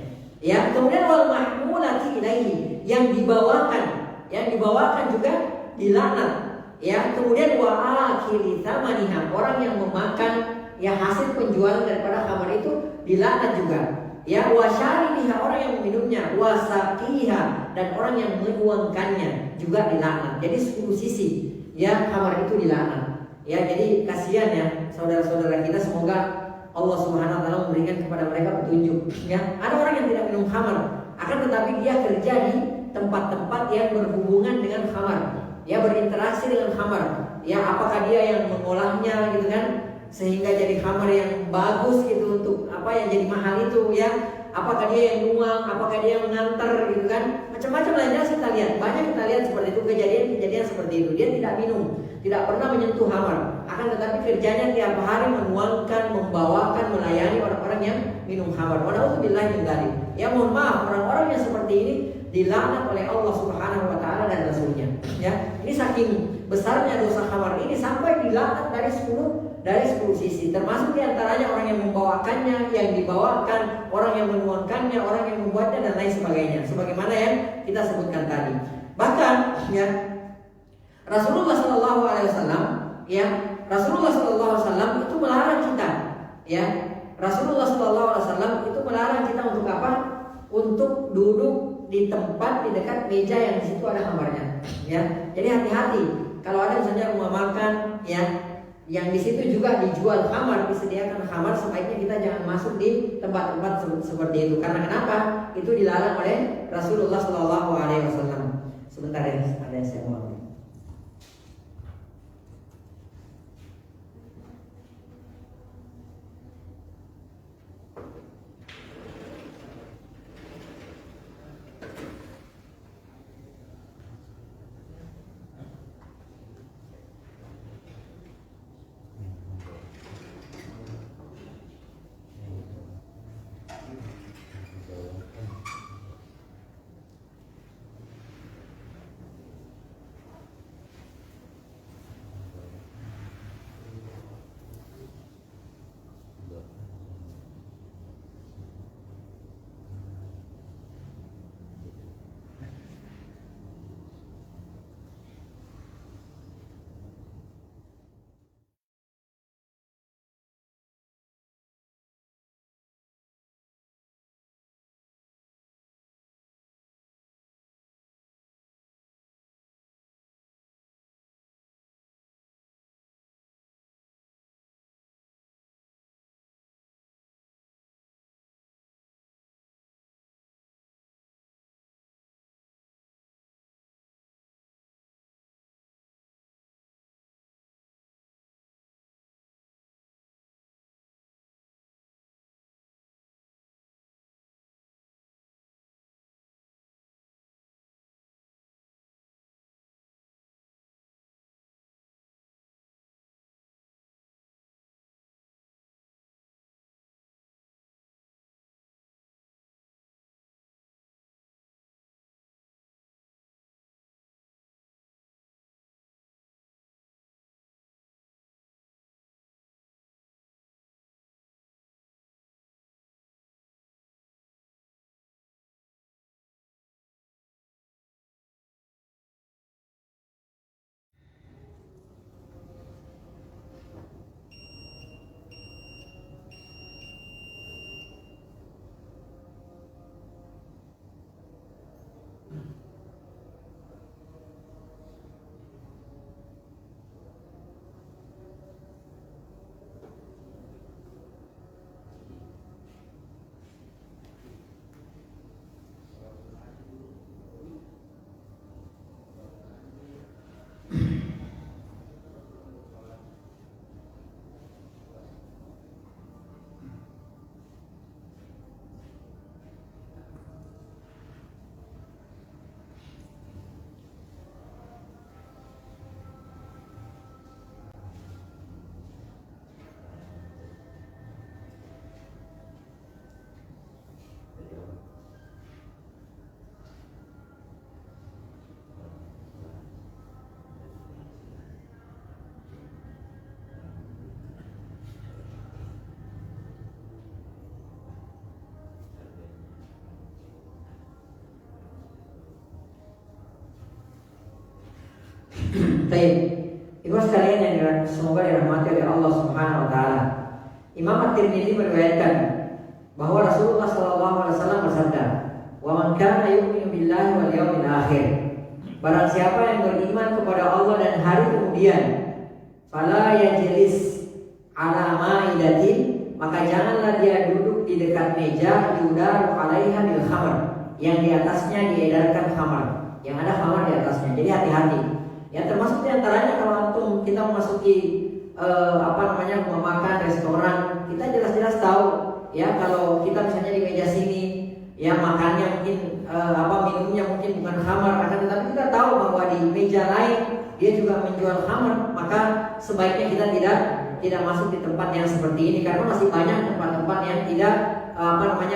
Ya, kemudian wal mahmulati ilaihi, yang dibawakan juga dilaknat. Ya, kemudian wa akhiri thamaniha, orang yang memakan ya hasil penjualan daripada khamar itu dilaknat juga. Ya, wasyaribiha, orang yang meminumnya, wasaqiha, dan orang yang menuangkannya juga dilaknat. Jadi 10 sisi ya khamar itu dilaknat. Ya, jadi kasihan ya saudara-saudara kita, semoga Allah Subhanahu wa taala memberikan kepada mereka petunjuk. Ya, ada orang yang tidak minum khamar, akan tetapi dia kerja di tempat-tempat yang berhubungan dengan khamar. Ya, berinteraksi dengan khamar. Ya, apakah dia yang mengolahnya gitu kan, sehingga jadi khamar yang bagus gitu, untuk yang jadi mahal itu, ya, apakah dia yang nuang, apakah dia yang mengantar gitu kan, macam-macam lainnya kita lihat, banyak kita lihat seperti itu, kejadian seperti itu. Dia tidak minum, tidak pernah menyentuh khamar, akan tetapi kerjanya tiap hari menuangkan, membawakan, melayani orang-orang yang minum khamar. Wala'udzubillah min dzalik. Ya, mohon maaf, orang-orang yang seperti ini dilaknat oleh Allah Subhanahu wa taala dan Rasulnya. Ya, ini saking besarnya dosa khamar ini sampai dilaknat dari 10 sisi, termasuk diantaranya orang yang membawakannya, yang dibawakan, orang yang menuangkannya, orang yang membuatnya, dan lain sebagainya, sebagaimana yang kita sebutkan tadi. Bahkan ya Rasulullah Shallallahu Alaihi Wasallam, ya Rasulullah Shallallahu Alaihi Wasallam itu melarang kita, ya Rasulullah Shallallahu Alaihi Wasallam itu melarang kita untuk apa? Untuk duduk di tempat di dekat meja yang di situ ada khamarnya, ya. Jadi hati-hati kalau ada misalnya rumah makan, ya, yang di situ juga dijual khamar, disediakan khamar, sebaiknya kita jangan masuk di tempat-tempat seperti itu. Karena kenapa? Itu dilarang oleh Rasulullah Shallallahu Alaihi Wasallam. Sebentar ya, ada yang saya mau. Baik, ibu sekalian yang semoga dirahmati oleh Allah Subhanahu wa taala. Imam At-Tirmidzi meriwayatkan bahwa Rasulullah SAW bersabda, "Wa man kana yu'minu billahi wal yawmil akhir." Barang siapa yang beriman kepada Allah dan hari kemudian, fala yajlis ala ma'idatin, maka janganlah dia duduk di dekat meja yudaru 'alaiha bil khamr, yang di atasnya diedarkan khamar, yang ada khamar di atasnya. Jadi hati-hati. Ya, termasuk diantaranya kalau antum kita memasuki rumah makan, restoran, kita jelas-jelas tahu ya kalau kita misalnya di meja sini ya makannya mungkin minumnya mungkin bukan khamar, akan tetapi kita tahu bahwa di meja lain dia juga menjual khamar, maka sebaiknya kita tidak masuk di tempat yang seperti ini karena masih banyak tempat-tempat yang tidak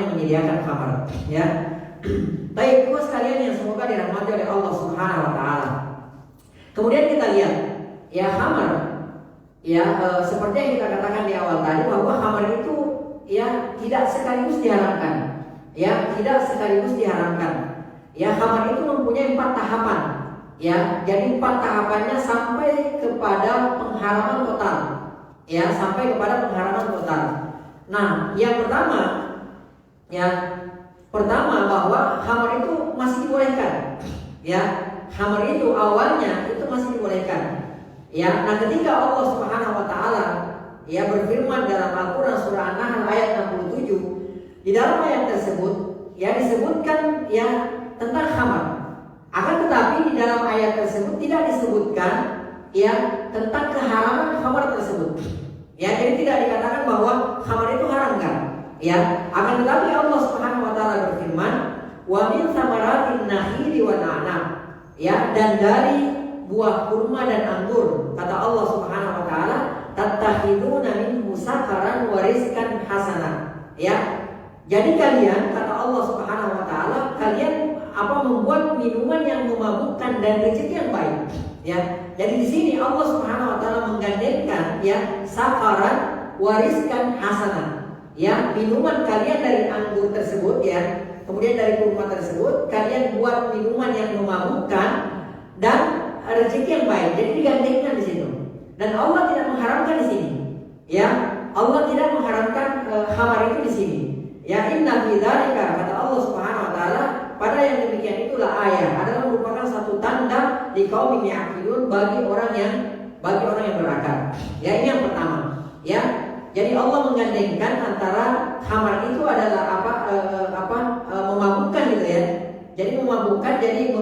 menyediakan khamar ya. Baik, ibu sekalian yang semoga dirahmati oleh Allah Subhanahu wa taala. Kemudian kita lihat ya khamar ya seperti yang kita katakan di awal tadi bahwa khamar itu ya tidak sekaligus diharamkan. Ya, tidak sekaligus diharamkan. Ya, khamar itu mempunyai 4 tahapan. Ya, jadi 4 tahapannya sampai kepada pengharaman total. Ya, sampai kepada pengharaman total. Nah, yang pertama bahwa khamar itu masih dibolehkan. Ya, khamar itu awalnya itu masih dibolehkan. Ya, nah ketika Allah Subhanahu wa taala ya berfirman dalam Al-Qur'an surah An-Nahl ayat 67, di dalam ayat tersebut ya disebutkan ya tentang khamar. Akan tetapi di dalam ayat tersebut tidak disebutkan ya tentang keharaman khamar tersebut. Ya, jadi tidak dikatakan bahwa khamar itu haram kan? Ya, akan tetapi Allah Subhanahu wa taala berfirman, "Wa min thamaratin nakhili wan a'nab." Ya, dan dari buah kurma dan anggur, kata Allah Subhanahu wa taala, "Tattakhiduna minhu sakaran wa rizqan hasana." Ya. Jadi kalian, kata Allah Subhanahu wa taala, kalian membuat minuman yang memabukkan dan rezeki yang baik. Ya. Jadi di sini Allah Subhanahu wa taala menggandengkan ya sakaran wa rizqan hasana. Ya, minuman kalian dari anggur tersebut ya, kemudian dari kurma tersebut kalian buat minuman yang memabukkan dan rezeki yang baik. Jadi digandengkan di situ. Dan Allah tidak mengharamkan di sini. Ya, Allah tidak mengharamkan khamar itu di sini. Ya, inna fi dzalika, kata Allah Subhanahu wa taala, pada yang demikian itulah ayat adalah merupakan satu tanda di kaum yaqilun bagi orang yang berakal. Ya, ini yang pertama. Ya, jadi Allah menggandengkan antara khamar itu adalah memabukkan gitu ya. Jadi memabukkan, jadi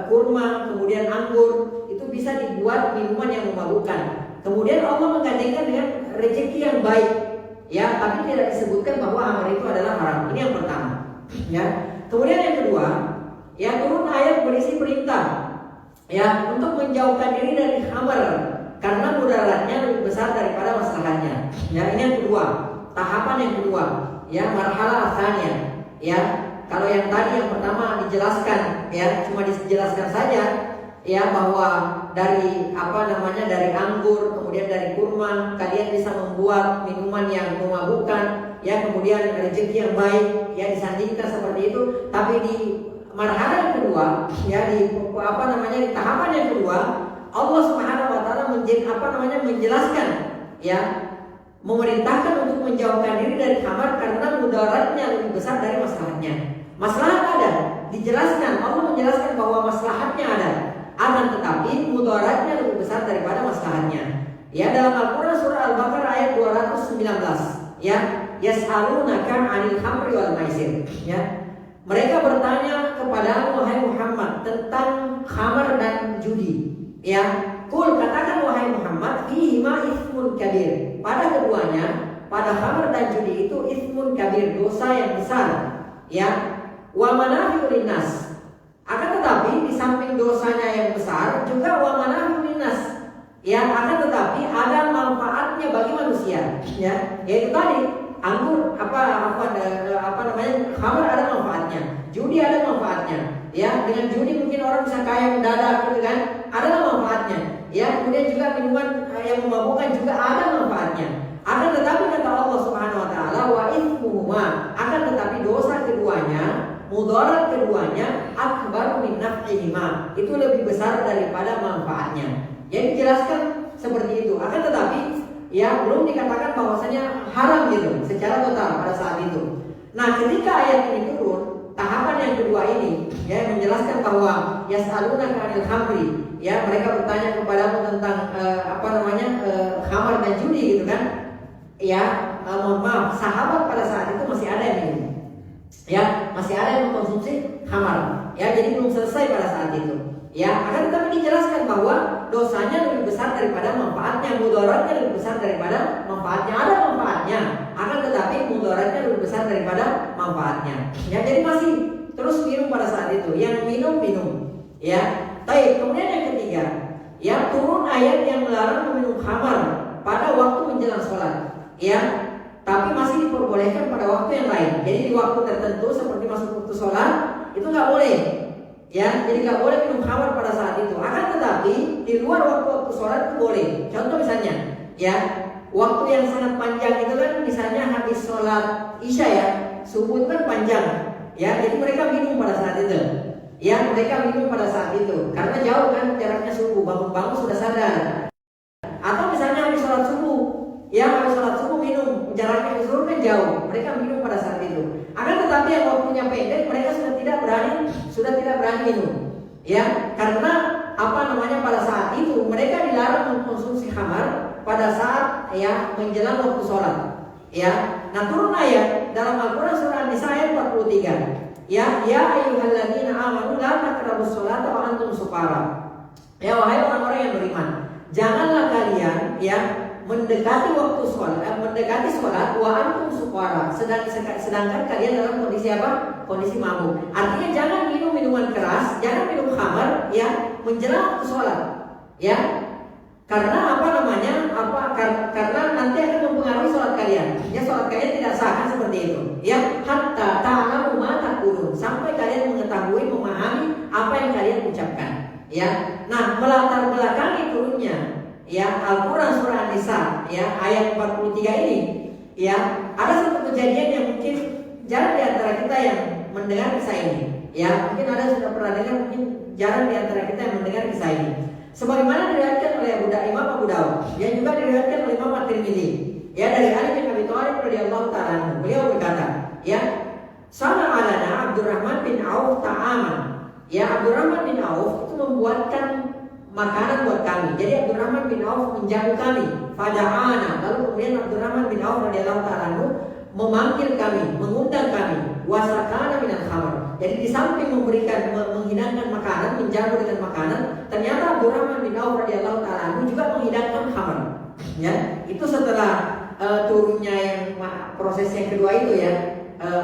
kurma kemudian anggur itu bisa dibuat minuman yang memabukkan. Kemudian Allah menggandengkan dengan rezeki yang baik. Ya, tapi tidak disebutkan bahwa khamar itu adalah haram. Ini yang pertama. Ya. Kemudian yang kedua, ya turun ayat berisi perintah ya untuk menjauhkan diri dari khamar karena mudaratnya lebih besar daripada masalahnya. Ya, ini yang kedua, tahapan yang kedua, ya marhalah asalnya. Ya, kalau yang tadi yang pertama dijelaskan, ya cuma dijelaskan saja, ya bahwa dari dari anggur, kemudian dari kurma kalian bisa membuat minuman yang memabukkan, ya kemudian rezeki yang baik, ya disandingkan seperti itu. Tapi di marhalah yang kedua, ya di di tahapan yang kedua, Allah Subhanahu wa taala menjelaskan, ya memerintahkan untuk menjauhkan diri dari khamar karena mudaratnya lebih besar dari masalahnya. Maslahat ada, dijelaskan, Allah menjelaskan bahwa maslahatnya ada, akan tetapi mudaratnya lebih besar daripada maslahatnya. Ya, dalam Al-Qur'an surah Al-Baqarah ayat 219, ya, yas'alunaka 'anil khamri wal maisir, ya. Mereka bertanya kepadamu wahai Muhammad tentang khamar dan judi. Ya, kul katakan wahai Muhammad, fihi ma itsmun kabir. Pada keduanya, pada khamar dan judi itu itsmun kabir, dosa yang besar. Ya, wa manafi'u linnas. Akan tetapi di samping dosanya yang besar juga wa manafi'u linnas. Ya, akan tetapi ada manfaatnya bagi manusia. Ya, yaitu tadi anggur khamar ada manfaatnya, judi ada manfaatnya. Ya, dengan judi mungkin orang bisa kaya mendadak gitu kan, ada manfaatnya. Ya, kemudian juga minuman yang memabukkan juga ada manfaatnya. Akan tetapi kata Allah Subhanahu wa taala wa itsmuhuma, akan tetapi dosa keduanya, mudarat keduanya akbar min naf'ihima, itu lebih besar daripada manfaatnya. Jadi dijelaskan seperti itu. Akan tetapi ya belum dikatakan bahwasanya haram gitu secara total pada saat itu. Nah, ketika ayat ini turun, tahapan yang kedua ini ya menjelaskan bahwa yas'alunaka 'anil khamri, ya mereka bertanya kepadamu tentang khamar dan judi gitu kan. Ya, mohon maaf, sahabat pada saat itu masih ada yang minum. Ya, masih ada yang mengkonsumsi khamar. Ya, jadi belum selesai pada saat itu. Ya, akan tetapi dijelaskan bahwa dosanya lebih besar daripada manfaatnya, mudaratnya lebih besar daripada manfaatnya. Ada manfaatnya, akan tetapi mudaratnya lebih besar daripada manfaatnya. Ya, jadi masih terus minum pada saat itu. Yang minum. Ya, baik. Kemudian yang ketiga, ya turun ayat yang melarang meminum khamar pada waktu menjelang sholat. Ya, tapi masih diperbolehkan pada waktu yang lain. Jadi di waktu tertentu seperti masuk waktu sholat itu nggak boleh. Ya, jadi nggak boleh minum khamar pada saat itu. Akan tetapi di luar waktu sholat itu boleh. Contoh misalnya, ya waktu yang sangat panjang itu kan misalnya habis sholat isya ya, subuh itu kan panjang. Ya, jadi mereka minum pada saat itu. Ya, mereka minum pada saat itu karena jauh kan jaraknya subuh, bangun-bangun sudah sadar. Atau misalnya habis sholat subuh, ya habis sholat subuh minum, jaraknya ke subuh kan jauh, mereka minum pada saat itu. Akan tetapi yang waktunya pendek, mereka sudah tidak berani minum. Ya, karena pada saat itu mereka dilarang mengkonsumsi khamar pada saat ya menjelang waktu sholat. Ya, nah turun ayat dalam Al-Quran surah An-Nisa ayat 43. Ya ayyuhalladzina amanu la taqrabus sholata wa antum sukara. Ya, wahai orang-orang yang beriman, janganlah kalian ya mendekati waktu sholat, mendekati sholat wa antum sukara, sedangkan kalian dalam kondisi apa? Kondisi mabuk. Artinya jangan minum minuman keras, jangan minum khamar ya menjelang waktu sholat. Ya, karena karena nanti akan mempengaruhi sholat kalian. Ya, sholat kalian tidak sah kan seperti itu. Ya, hatta ta'lamu ma taqulun, sampai kalian mengetahui, memahami apa yang kalian ucapkan. Ya, nah melatar belakangi turunnya ya Al-Quran surah An-Nisa ya ayat 43 ini, ya ada satu kejadian yang mungkin jarang di antara kita yang mendengar kisah ini. Ya, mungkin ada sudah pernah dengar, mungkin jarang di antara kita yang mendengar kisah ini. Sebagaimana diriwayatkan oleh Imam Abu Dawud, yang juga diriwayatkan oleh Imam At-Tirmidzi, ya dari Ali bin Abi Thalib radhiyallahu ta'ala, beliau berkata, ya sana alana Abdurrahman bin Auf ta'aman. Ya, Abdurrahman bin Auf itu membuatkan makanan buat kami. Jadi Abdurrahman bin Auf menjamu kami. Fada'ana, lalu kemudian Abdurrahman bin Auf radhiyallahu ta'ala memanggil kami, mengundang kami. Wasakana minal khamar. Jadi di samping menghidangkan makanan, menjamu dengan makanan, ternyata Abdurrahman bin Auf radhiyallahu ta'ala juga menghidangkan khamar. Ya, itu setelah turunnya yang proses yang kedua itu ya,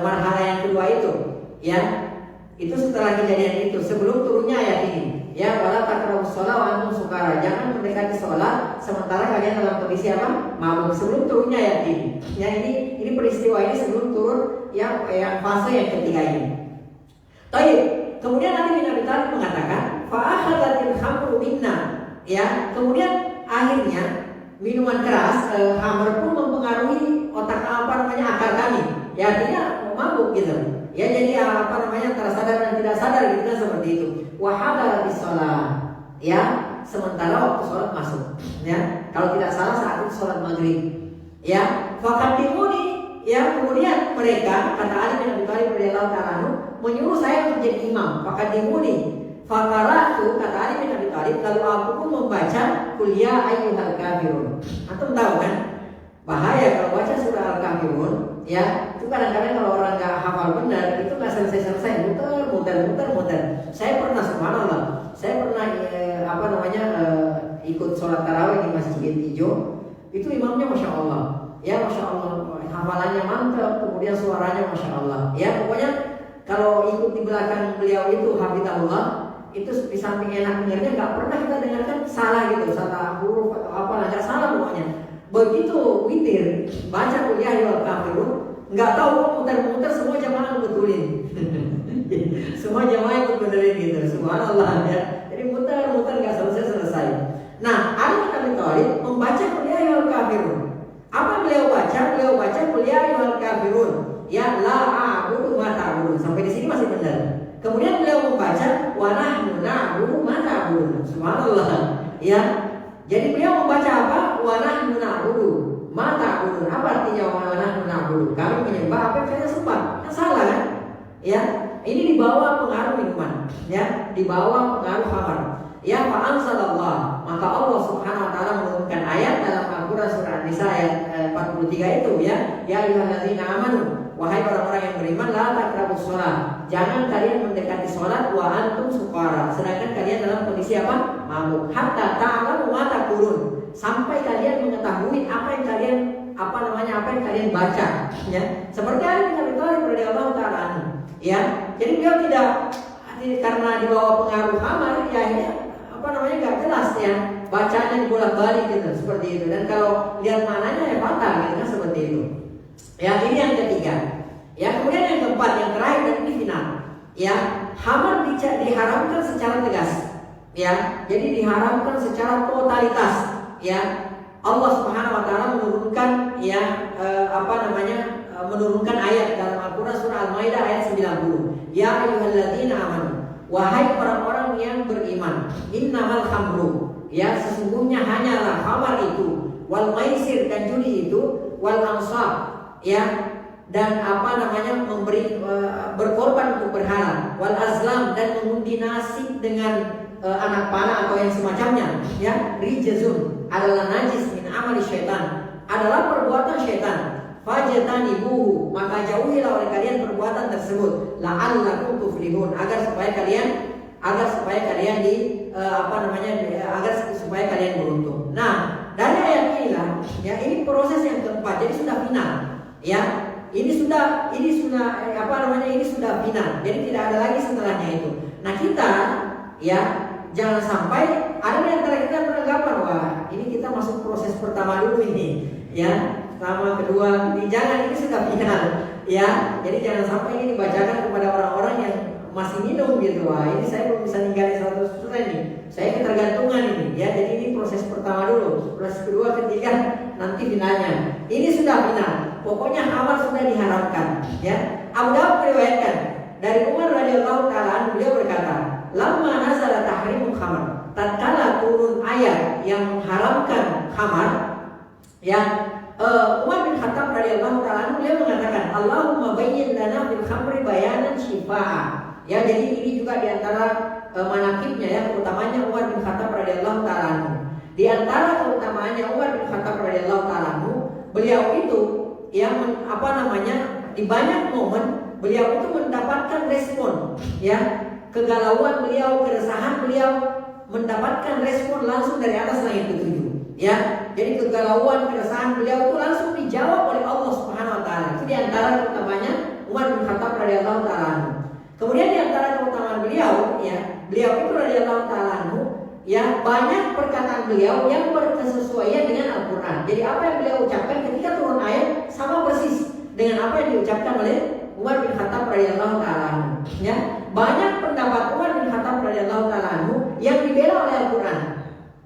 marhala yang kedua itu. Ya, itu setelah kejadian itu, sebelum turunnya ayat ini. Ya, wala taqrabus shalah wa antum sukara. Jangan mendekati sholat sementara kalian dalam kondisi apa? Mabuk. Sebelum turunnya ayat ini. Ya, ini peristiwa ini sebelum turun yang fase yang ketiga ini. Baik. Kemudian Nabi bin Abi Thalib mengatakan, fa akhadhatil khamru minna. Ya, kemudian akhirnya minuman keras, khamr pun mempengaruhi akal kami. Ya, artinya mabuk gitu. Ya, jadi antara sadar dan tidak sadar gitu kan, seperti itu. Wa hadaratis shalah. Ya, sementara waktu sholat masuk. Ya, kalau tidak salah saat itu sholat maghrib. Ya, faqaddimuni. Ya, kemudian mereka, kata Ali bin Abi Thalib radhiyallahu ta'ala menyuruh saya untuk jadi imam. Faqaddimuni. Faqara'tu, kata Ali bin Abi Thalib, lalu aku pun membaca qul ya ayyuhal kafirun. Antum tahu kan? Bahaya kalau baca surah Al-Kafirun. Ya, itu kadang-kadang kalau orang nggak hafal benar, itu nggak selesai, muter. Saya pernah, subhanallah, ikut sholat tarawih di Masjid Hijau. Itu imamnya masya Allah, ya masya Allah, hafalannya mantap, kemudian suaranya masya Allah. Ya, pokoknya kalau ikut di belakang beliau itu hafizahullah, itu di samping enak dengarnya, nggak pernah kita dengarkan salah gitu, salah huruf atau apa, nggak salah pokoknya. Begitu witir baca kuliah di Al-Kafirun, nggak tahu muter-muter, semua jamaah betulin. Semua jamaah ikut benerin gitu, subhanallah ya. Jadi muter-muter nggak selesai. Nah, Ali bin Abi Thalib membaca kuliah di Al-Kafirun. Apa beliau baca? Beliau baca kuliah di Al-Kafirun. Ya, la a'budu ma ta'budun. Sampai di sini masih benar. Kemudian beliau membaca wa nahnu na'budu ma ta'budun. Subhanallah. Ya, Jadi beliau membaca apa? Wa nahnu na'budu ma ta'budun. Apa artinya wa nahnu na'budu? Kami menyembah apa yang kalian sembah. Kan salah kan? Ya, ini dibawa pengaruh minuman, ya, dibawa pengaruh khamar. Ya, fa anzalallah, maka Allah Subhanahu wa taala menurunkan ayat dalam Al-Qur'an surah An-Nisa ayat 43 itu, ya. Ya ayyuhalladzina amanu, wahai orang-orang yang beriman, la taqrabus shalah. Jangan kalian mendekati salat wa antum sukara, sedangkan kalian dalam kondisi apa? Mabuk. Hatta ta'lamu ma taqulun, sampai kalian mengetahui apa yang kalian baca, ya. Seperti Ali bin Abi Thalib radhiyallahu taala anhu. Ya, jadi beliau tidak, karena dibawa pengaruh khamar, ya ini nggak jelas ya, bacanya bolak-balik gitu, seperti itu. Dan kalau lihat mananya ya fatal gitu kan, seperti itu. Ya, ini yang ketiga. Ya, kemudian yang keempat, yang terakhir dan ini final. Ya, khamar diharamkan secara tegas. Ya, jadi diharamkan secara totalitas. Ya, Allah Subhanahu wa taala menurunkan menurunkan ayat dalam Al-Qur'an surah Al-Maidah ayat 90. Ya ayyuhalladzina amanu, wahai orang-orang yang beriman, innamal khamru, ya sesungguhnya hanyalah khamar itu, wal maisir dan judi itu, wal ansab, ya, dan berkorban untuk berhala, wal azlam, dan mengundi nasib dengan anak panah atau yang semacamnya, ya, rijzun, adalah najis min amali syaitan, adalah perbuatan syaitan. Fajtanibuhu, maka jauhilah oleh kalian perbuatan tersebut, la'allakum tuflihun, agar supaya kalian beruntung. Nah, dari ayat inilah, ya, ini proses yang keempat, jadi sudah final, ya. Ini sudah final. Jadi tidak ada lagi setelahnya itu. Nah, kita, ya, jangan sampai ada di antara kita beranggapan, wah, ini kita masuk proses pertama dulu ini, ya. Pertama, kedua, jangan, ini sudah final, ya. Jadi jangan sampai ini dibacakan kepada orang-orang yang masih minum gitu. Wah, ini saya belum bisa ninggalin 100% nih. Saya ketergantungan ini, ya. Jadi ini proses pertama dulu, proses kedua, ketiga, nanti finalnya. Ini sudah final. Pokoknya khamar sudah diharamkan, ya. Abu Dawud meriwayatkan dari Umar radhiyallahu taala anhu, beliau berkata, "Lamma nazala tahrimul khamar." Tatkala turun ayat yang mengharamkan khamar, ya, Umar bin Khattab radhiyallahu taala anhu, beliau mengatakan, "Allahumma bayyin lana fil khamri bayanan syifaa." Ya, jadi ini juga di antara manaqibnya, ya, keutamanya Umar bin Khattab radhiyallahu taala anhu. Di antara keutamaannya Umar bin Khattab radhiyallahu taala anhu, beliau itu yang di banyak momen beliau itu mendapatkan respon, ya, kegalauan beliau, keresahan beliau mendapatkan respon langsung dari atas langit ketujuh. Ya, jadi kegalauan, keresahan beliau itu langsung dijawab oleh Allah Subhanahu wa taala. Itu di antara keutamanya Umar bin Khattab radhiyallahu taala anhu. Kemudian di antara keutamaan beliau, ya, beliau itu radhiyallahu taala anhu, ya, banyak perkataan beliau yang berkesesuaian dengan Al-Qur'an. Jadi apa yang beliau ucapkan ketika turun ayat sama persis dengan apa yang diucapkan oleh Umar bin Khattab radhiyallahu taala anhu. Ya, banyak pendapat Umar bin Khattab radhiyallahu taala anhu yang dibela oleh Al-Qur'an.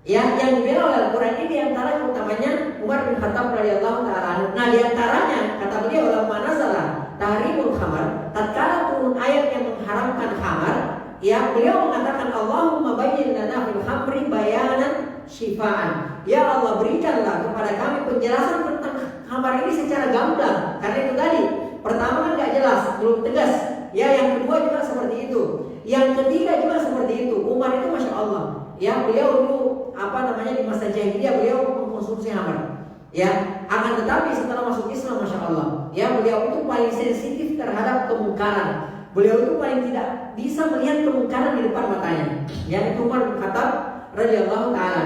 Ya, yang dibela oleh Al-Quran ini diantara keutamanya Umar bin Khattab radhiyallahu taala anhu. Nah, diantaranya kata beliau, lamma nazala tahrimul khamar, tatkala turun ayat yang mengharamkan khamar, ya, beliau mengatakan, Allahumma bayyin lana fil khamri bayanan syifaan. Ya Allah, berikanlah kepada kami penjelasan tentang khamar ini secara gamblang. Karena itu tadi, pertama kan nggak jelas, belum tegas. Ya, yang kedua juga seperti itu. Yang ketiga juga seperti itu. Umar itu masya Allah, ya, beliau dulu di masa jahiliyah beliau mengkonsumsi khamar, ya, akan tetapi setelah masuk Islam masya Allah, ya, beliau itu paling sensitif terhadap kemungkaran. Beliau itu paling tidak bisa melihat kemungkaran di depan matanya, ya, itu Umar bin Khattab radhiyallahu taala.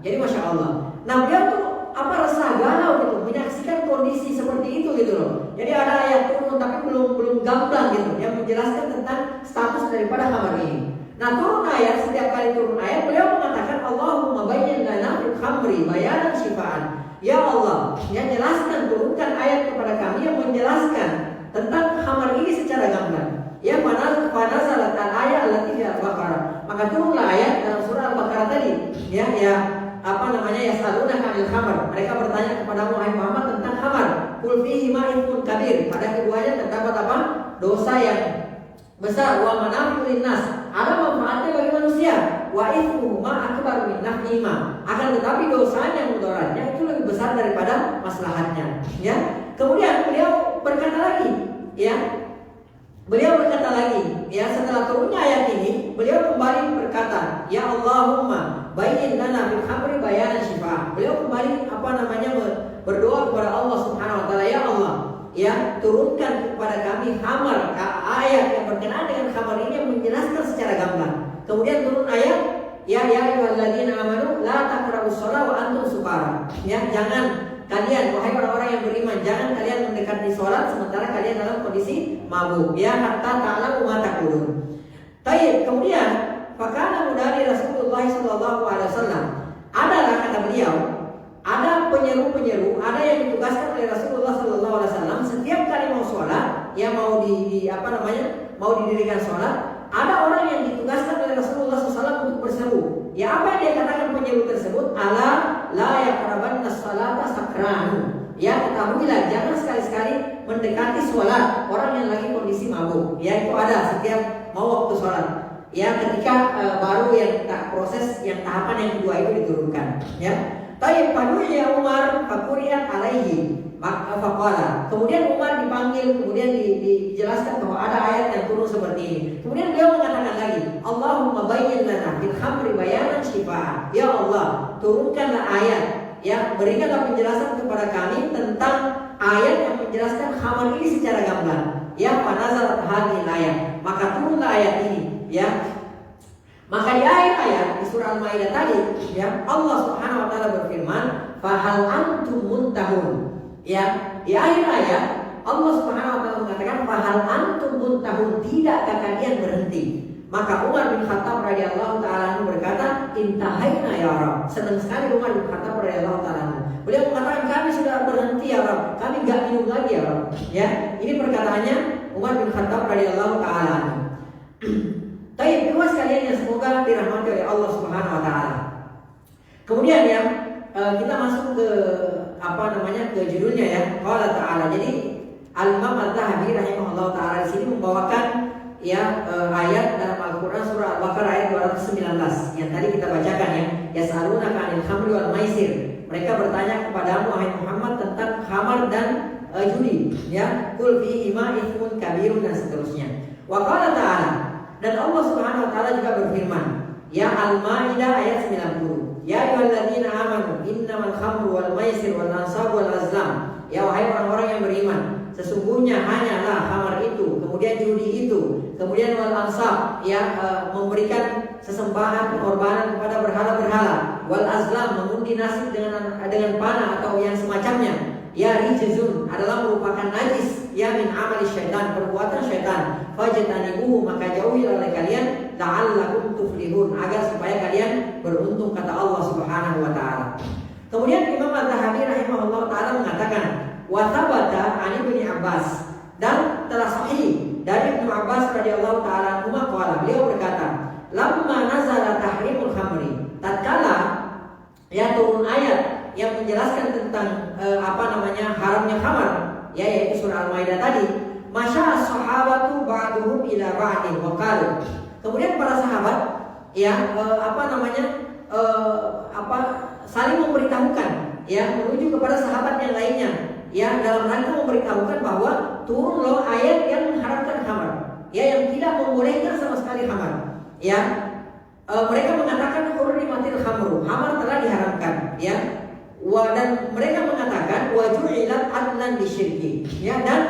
Jadi masya Allah. Nah, beliau tuh resah galau gitu menyaksikan kondisi seperti itu gitu loh. Jadi ada ayat turun tapi belum gamblang gitu yang menjelaskan tentang status daripada khamar ini. Nah, turun ayat, setiap kali turun ayat beliau mengatakan, Allahumma bayyin lana fil khamri bayanan syifaan. Ya Allah, ya, jelaskan, turunkan ayat kepada kami yang menjelaskan tentang khamar ini secara gamblang. Ya, nazalat al-ayat allati fi al-Baqarah. Maka turunlah ayat dalam surah Al-Baqarah tadi. Ya, yasaluna 'anil khamar. Mereka bertanya kepada Muhammad tentang khamar. Qul fihi ma'ifun kabir. Pada keduanya terdapat apa? Dosa yang besar. Wa manafi'un linnas. Ada manfaatnya bagi manusia. Wa wa ithmuhuma akbar min naf'ihima. Akan tetapi dosanya mudaratnya itu lebih besar daripada maslahatnya. Ya. Kemudian beliau berkata lagi, ya. Beliau berkata lagi, ya, setelah turunnya ayat ini, beliau kembali berkata, ya Allahumma bayyin lana fil khamri bayanan syifa. Beliau kembali berdoa kepada Allah Subhanahu wa taala, ya Allah, ya, turunkan kepada kami khamar, ayat yang berkenaan dengan khamar ini yang menjelaskan secara gamblang. Kemudian turun ayat, ya ayyuhalladzina amanu la taqrabus shalah wa antum sukara. Ya, jangan kalian, wahai orang-orang yang beriman, jangan kalian mendekati sholat sementara kalian dalam kondisi mabuk. Ya, hatta ta'lamu ma taqulun. Baik, kemudian fakana mudari Rasulullah sallallahu alaihi wasallam adalah, kata beliau, ada penyeru-penyeru, ada yang ditugaskan oleh Rasulullah sallallahu alaihi wasallam setiap kali mau sholat, ya mau mau didirikan sholat, ada orang yang ditugaskan oleh Rasulullah SAW untuk berseru. Ya, apa yang dia katakan penyeru tersebut? Ala la yaqrabanna sholata sakranu. Ya, ketahuilah jangan sekali-sekali mendekati sholat orang yang lagi kondisi mabuk. Ya, itu ada setiap mau waktu sholat. Ya, ketika baru yang proses yang tahapan yang kedua itu diturunkan. Ya, tapi padu ya Umar fakuriat alaihi maka faqala. Kemudian Umar dipanggil, kemudian dijelaskan bahwa ada ayat yang turun seperti ini. Kemudian beliau mengatakan lagi, Allahumma bayyin lana fil khamri bayanan syifa. Ya Allah, turunkanlah ayat, ya, berikanlah penjelasan kepada kami tentang ayat yang menjelaskan khamar ini secara gamblang. Ya, panazarat hadhihi ayat. Maka turunlah ayat ini, ya. Maka di akhir ayat di surah Al-Maidah tadi, ya, Allah Subhanahu wa taala berfirman, "Fahal antum muntahun." Ya, di akhir ayat Allah Subhanahu wa taala mengatakan, "Fahal antum muntahun." Tidakkah kalian berhenti? Maka Umar bin Khattab radhiyallahu taala berkata, "Intahaina ya Rabb." Senang sekali Umar bin Khattab radhiyallahu taala. Beliau mengatakan, "Kami sudah berhenti ya Rabb. Kami enggak minum lagi ya Rabb." Ya, ini perkataannya Umar bin Khattab radhiyallahu taala. Baik, dua sekalian yang semoga dirahmati oleh Allah Subhanahu wa taala. Kemudian ya, kita masuk ke ke judulnya ya. Qala ta'ala. Jadi Al-Imam Az-Zahabi rahimahullah taala di sini membawakan ya ayat dalam Al-Qur'an surah Al-Baqarah ayat 219 yang tadi kita bacakan ya. Yas'alunaka 'anil khamri wal maisir. Mereka bertanya kepadamu wahai Muhammad tentang khamar dan judi ya. Qul fihi ma ithmun kabirun dan seterusnya. Wa qala ta'ala. Dan Allah Subhanahu wa taala juga berfirman, ya Al-Maidah ayat 90. Ya ayyuhalladzina amanu innamal khamru wal maisir wal ansab wal azlam. Ya wahai orang-orang yang beriman, sesungguhnya hanyalah khamar itu, kemudian judi itu, kemudian wal ansab ya memberikan sesembahan pengorbanan kepada berhala-berhala, wal azlam mengundi nasib dengan panah atau yang semacamnya. Ya rijzun adalah merupakan najis ya min amali syaitan, perbuatan syaitan. Fajtanibuhu maka jauhi oleh kalian la'allakum tuflihun agar supaya kalian beruntung kata Allah Subhanahu wa taala. Kemudian Imam Az-Zahabi rahimahullah taala mengatakan wa thabata an Ibnu Abbas dan telah sahih dari Ibnu Abbas radhiyallahu taala anhu qala beliau berkata lamma nazala tahrimul khamri tatkala ya turun ayat yang menjelaskan tentang haramnya khamar ya yaitu surah Al-Maidah tadi masya sahabatu ba'duhum ila ba'din wa qalu kemudian para sahabat ya saling memberitahukan ya menuju kepada sahabat yang lainnya ya dalam rangka memberitahukan bahwa turun loh ayat yang mengharamkan khamar ya yang tidak membolehkan sama sekali khamar ya mereka mengatakan hurrimatil khamru khamar telah diharamkan ya dan mereka mengatakan waju'ilat adlan disyirki ya dan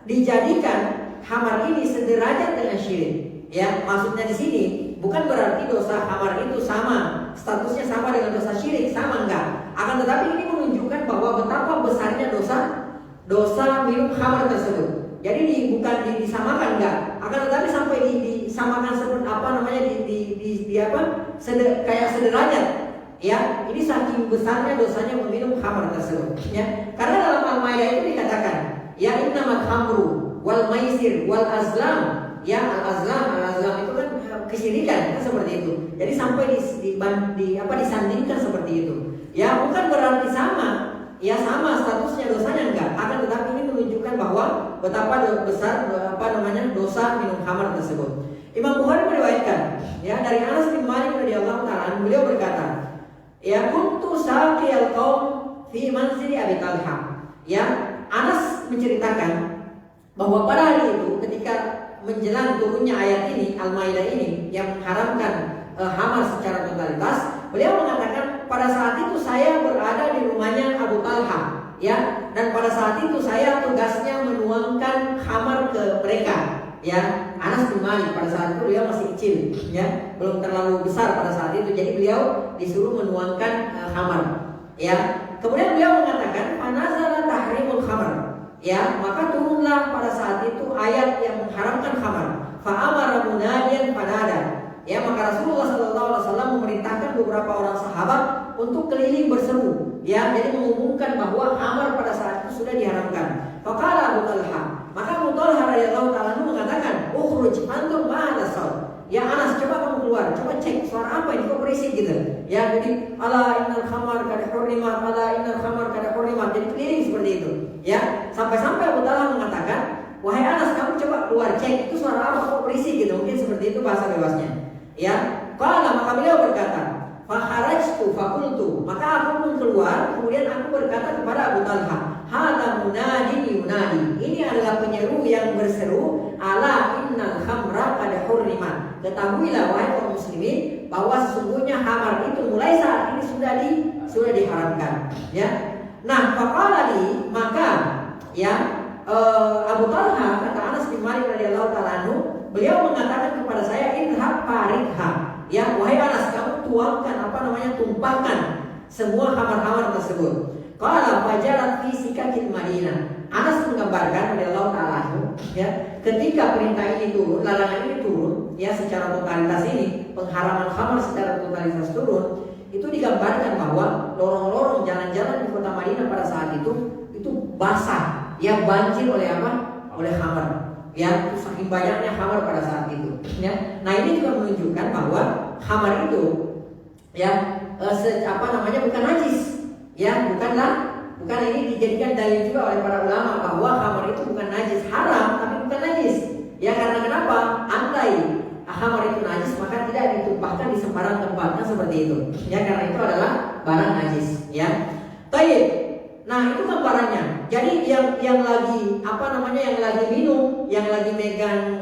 dijadikan khamar ini sederajat dengan syirik ya maksudnya di sini bukan berarti dosa khamar itu sama statusnya sama dengan dosa syirik sama enggak akan tetapi ini menunjukkan bahwa betapa besarnya dosa minum khamar tersebut jadi bukan disamakan enggak akan tetapi sampai disamakan seperti kayak sederajat ya, ini saking besarnya dosanya meminum khamar tersebut ya. Karena dalam Al-Maidah itu dikatakan ya innamal khamru wal maisir wal azlam ya al-azlam itu kan kesyirikan kan seperti itu. Jadi sampai disandingkan seperti itu. Ya bukan berarti sama ya sama statusnya dosanya enggak. Akan tetapi ini menunjukkan bahwa betapa besar dosa minum khamar tersebut. Imam Bukhari meriwayatkan ya dari Anas bin Malik radhiyallahu Ya, kuntu saqiyal qaum fi manzili Abi Talha. Ya, Anas menceritakan bahwa pada hari itu ketika menjelang turunnya ayat ini, Al-Maidah ini yang mengharamkan hamar secara totalitas, beliau mengatakan pada saat itu saya berada di rumahnya Abu Talha, ya, dan pada saat itu saya tugasnya menuangkan hamar ke mereka, ya. Anas bin Malik pada saat itu beliau masih kecil, ya, belum terlalu besar pada saat itu, jadi beliau disuruh menuangkan hamar, ya. Kemudian beliau mengatakan panazala tahrimul khamar, ya, maka turunlah pada saat itu ayat yang mengharamkan khamar. Fa'amara munadiyan fanada. Ya, maka Rasulullah SAW memerintahkan beberapa orang sahabat untuk keliling berseru, ya, jadi mengumumkan bahwa khamar pada saat itu sudah diharamkan. Faqala Abu Talha, maka Abu Talha radhiyallahu ta'ala mengatakan, "Ukhruj antum ma'al saut." Ya Anas, coba kamu keluar, coba cek suara apa ini kok berisik gitu. Ya, jadi ala innal khamar qad hurrimat, ala innal khamar qad hurrimat. Jadi keliling seperti itu. Ya, sampai-sampai Abu Talha mengatakan, "Wahai Anas, kamu coba keluar cek itu suara apa kok berisik gitu." Mungkin seperti itu bahasa bebasnya. Ya, qala, maka beliau berkata, "Fa kharajtu fa qultu." Maka aku pun keluar, kemudian aku berkata kepada Abu Talha, "Hadza munadin yunadi." Ini adalah penyeru yang berseru, "Ala innal khamra qad hurrimat." Ketahuilah wahai kaum muslimin bahwa sesungguhnya khamar itu mulai saat ini sudah diharamkan. Ya. Nah, faqala li, maka ya Abu Talha, kata Anas bin Malik radhiyallahu ta'ala anhu, beliau mengatakan kepada saya, "Idhab farikha." Ya, wahai Anas, kamu tumpahkan semua khamar-khamar tersebut. Qala fajarat fi sikakil Madinah. Anas menggambarkan radhiyallahu ta'ala ya, ketika perintah ini turun, larangan ini turun, ya, secara totalitas ini, pengharaman khamar secara totalitas turun, itu digambarkan bahwa lorong-lorong jalan-jalan di kota Madinah pada saat itu basah, ya, banjir oleh apa? Oleh khamar. Ya, saking banyaknya khamar pada saat itu. Ya, nah ini juga menunjukkan bahwa khamar itu, ya, bukan najis, ya, bukan ini dijadikan dalil juga oleh para ulama bahwa khamar itu bukan najis, haram tapi bukan najis. Ya, karena kenapa? Andai khamar itu najis maka tidak ditumpahkan di sembarang tempatnya seperti itu. Ya, karena itu adalah barang najis. Ya, baik. Nah, itu gambarannya. Jadi yang lagi yang lagi minum, yang lagi megang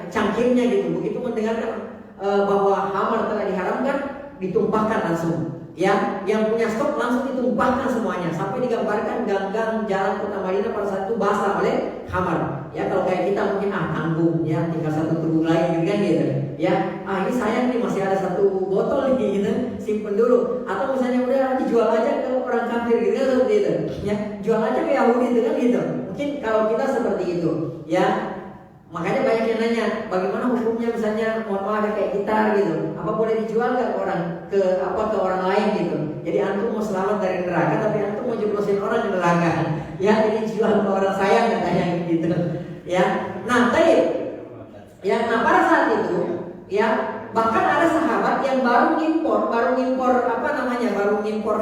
cangkirnya gitu, begitu mendengarkan bahwa khamar telah diharamkan, ditumpahkan langsung. Ya, yang punya stok langsung ditumpahkan semuanya sampai digambarkan gang-gang jalan kota Madinah pada saat itu basah oleh khamar. Ya, kalau kayak kita mungkin tanggung, ya, tinggal satu turun lagi gitu kan gitu. Ya, ini sayang nih masih ada satu botol nih gitu, simpen dulu. Atau misalnya udah dijual aja ke orang kafir gitu kan, seperti itu. Ya, jual aja ke Yahudi gitu kan gitu. Mungkin kalau kita seperti itu, ya. Makanya banyak yang nanya, bagaimana hukumnya misalnya mohon maaf kayak gitar gitu, apa boleh dijual nggak ke orang lain gitu. Jadi antum mau selamat dari neraka, tapi antum mau jeblosin orang di neraka. Ya, ini jual ke orang sayang katanya gitu. Ya, nah tadi, ya, nah pada saat itu, ya, bahkan ada sahabat yang baru ngimpor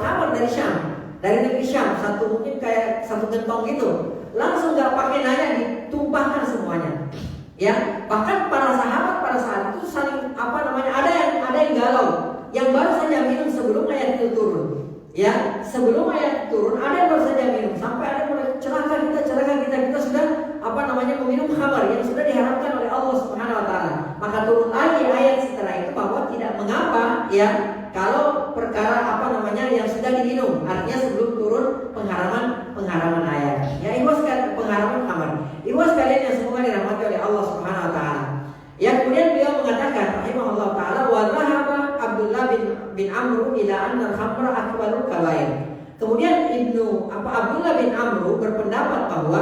khamar dari Syam, dari negeri Syam, mungkin kayak satu gentong gitu. Langsung nggak pakai nanya, ditumpahkan semuanya. Ya, bahkan para sahabat pada saat itu saling ada yang galau, yang baru saja minum sebelum ayat itu turun. Ya, sebelum ayat turun ada yang baru saja minum, sampai ada yang mulai celaka kita sudah meminum khamar yang sudah diharamkan oleh Allah Subhanahu wa taala. Maka turun lagi ayat setelah itu bahwa tidak mengapa, ya, kalau perkara yang sudah diminum, artinya sebelum turun pengharaman ayat. Ya, pengharaman khamar. Ikhwas sekalian yang semoga dirahmati oleh Allah Subhanahu wa taala. Ya, kemudian beliau mengatakan rahimahullah taala, wa dhahaba Abdullah bin Amr ila anna al-khamra akbarul kabair. Kemudian Abdullah bin Amr berpendapat bahwa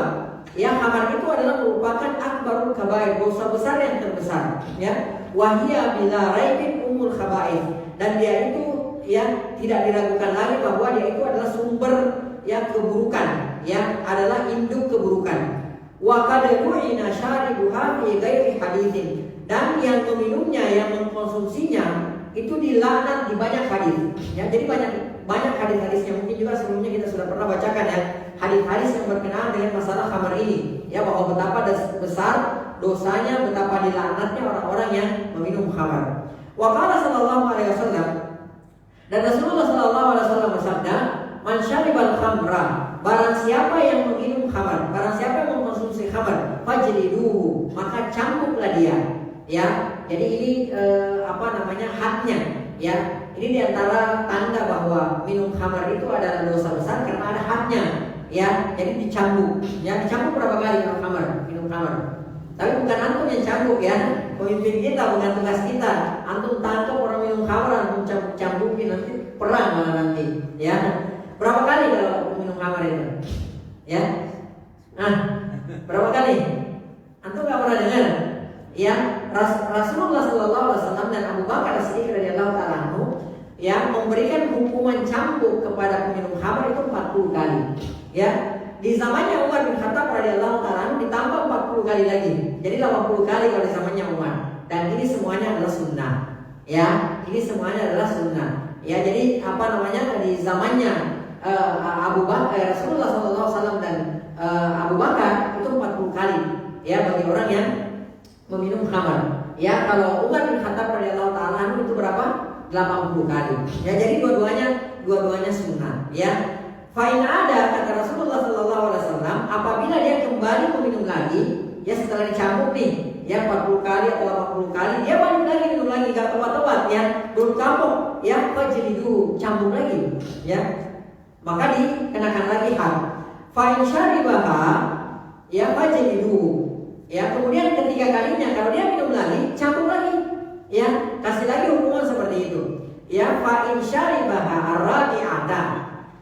ya, khamar itu adalah merupakan akbarul kabair, dosa besar yang terbesar. Ya, wahia bila raibin umul khabair, dan dia itu, ya, tidak diragukan lagi bahwa dia itu adalah sumber, ya, keburukan, ya, adalah induk keburukan. Wa qad ru'ina syaribuha fi ghairi haditsin, dan yang meminumnya, yang mengkonsumsinya itu dilaknat di banyak hadis. Ya, jadi banyak hadis-hadisnya, mungkin juga sebelumnya kita sudah pernah bacakan, ya, hadis-hadis yang berkenaan dengan masalah khamar ini, ya, bahwa betapa besar dosanya, betapa dilaknatnya orang-orang yang meminum khamar. Wa qala sallallahu alaihi wasallam, Dan Rasulullah SAW bersabda, "Man syaribal khamra," barang siapa yang meminum khamar, barang siapa yang mengkonsumsi khamar, fajliduhu, maka cambuklah dia. Ya, jadi ini hadnya. Ya, ini diantara tanda bahwa minum khamar itu adalah dosa besar karena ada hadnya. Ya, jadi dicambuk. Ya, dicambuk berapa kali kalau minum khamar? Tapi bukan antum yang cambuk ya, pemimpin kita, bukan tugas kita. Antum tangkap orang minum khamar, antum cambukin, nanti perang malah nanti. Ya, berapa kali kalau minum khamar itu? Ya, berapa kali? Antum nggak pernah dengar? Ya, Rasulullah SAW dan Abu Bakar As-Siddiq radhiyallahu ta'ala anhu ya memberikan hukuman cambuk kepada peminum khamar itu 40 kali. Ya, di zamannya Umar bin Khattab radhiyallahu ta'ala ditambah 40 kali lagi. Jadi 80 kali kalau di zamannya Umar. Dan ini semuanya adalah sunnah. Ya, ini semuanya adalah sunnah. Ya, jadi di zamannya Rasulullah SAW dan Abu Bakar itu 40 kali. Ya, bagi orang yang meminum khamar. Ya, kalau Umar bin Khattab radhiyallahu ta'ala itu berapa? 80 kali. Ya, jadi dua-duanya sunnah. Ya. Fa'in ada, kata Rasulullah SAW, apabila dia kembali meminum lagi, ya setelah dicambuk nih, ya 40 kali atau 80 kali, dia balik lagi minum lagi, gak tepat-tepat, ya belum kapok, ya fajlidu, cambuk lagi, ya maka dikenakan lagi had. Fa'in syaribaha, ya fajlidu, ya kemudian ketiga kalinya kalau dia minum lagi, cambuk lagi, ya kasih lagi hukuman seperti itu. Ya fa'in syaribaha ar-rabi'ata,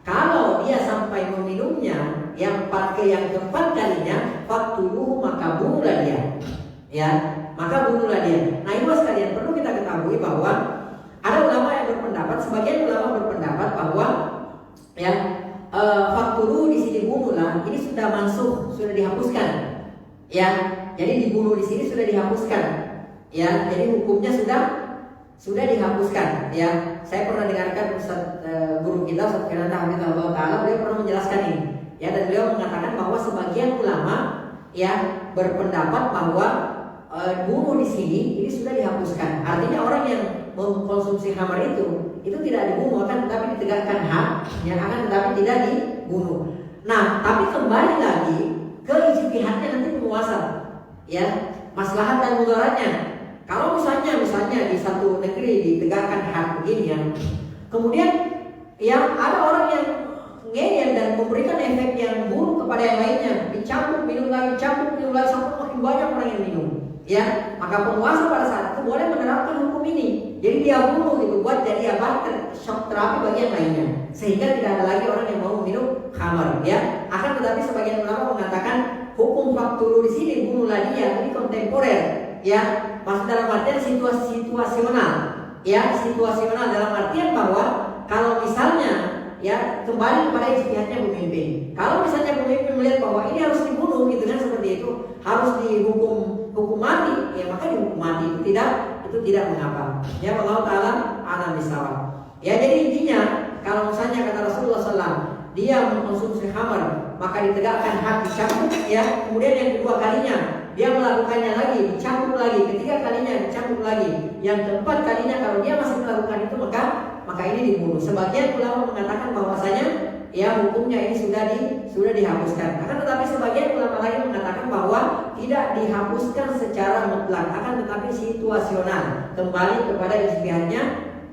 kalau dia sampai meminumnya yang keempat kalinya, faktuluhu, maka bunuhlah dia. Ya, maka bunuhlah dia. Nah, itu sekalian perlu kita ketahui bahwa ada ulama yang berpendapat, sebagian ulama berpendapat bahwa ya faktuluhu di sini bunuhlah, ini sudah mansuh, sudah dihapuskan. Ya, jadi dibunuh di sini sudah dihapuskan. Ya, jadi hukumnya sudah dihapuskan. Ya, saya pernah dengarkan guru kita Ustaz Kenanda Hamidullah Ta'ala, beliau pernah menjelaskan ini. Ya, dan beliau mengatakan bahwa sebagian ulama ya berpendapat bahwa bunuh di sini ini sudah dihapuskan. Artinya orang yang mengkonsumsi khamar itu tidak dibunuh, akan tetapi ditegakkan had, yang akan tetapi tidak dibunuh. Nah, tapi kembali lagi ke ijtihadnya nanti penguasa. Ya, maslahat dan mudaratnya. Kalau misalnya di satu negeri ditegakkan had begini ya, kemudian ya ada orang yang ngeyel dan memberikan efek yang buruk kepada yang lainnya, dicampur minum lagi sampai makin banyak orang yang minum. Ya, maka penguasa pada saat itu boleh menerapkan hukum ini. Jadi dia bunuh gitu buat jadi shock terapi bagi yang lainnya, sehingga tidak ada lagi orang yang mau minum khamar. Ya, akan tetapi sebagian ulama mengatakan hukum faktulu di sini bunuhlah dia, ini kontemporer. Ya, masih dalam artian situasional. Ya, situasional dalam artian bahwa kalau misalnya ya kembali kepada ijtihadnya pemimpin. Kalau misalnya pemimpin melihat bahwa ini harus dibunuh gitu kan, seperti itu harus hukum mati, ya maka dihukum mati, itu tidak mengapa. Ya, Allah Ta'ala a'lam bishawab. Ya, jadi intinya kalau misalnya kata Rasulullah SAW, dia mengkonsumsi khamar, maka ditegakkan had, dicambuk. Ya, kemudian yang kedua kalinya dia melakukannya lagi, dicambuk lagi, ketiga kalinya dicambuk lagi, yang keempat kalinya kalau dia masih melakukan itu maka ini dibunuh. Sebagian ulama mengatakan bahwasanya ya hukumnya ini sudah dihapuskan. Akan tetapi sebagian ulama lain mengatakan bahwa tidak dihapuskan secara mutlak, akan tetapi situasional, kembali kepada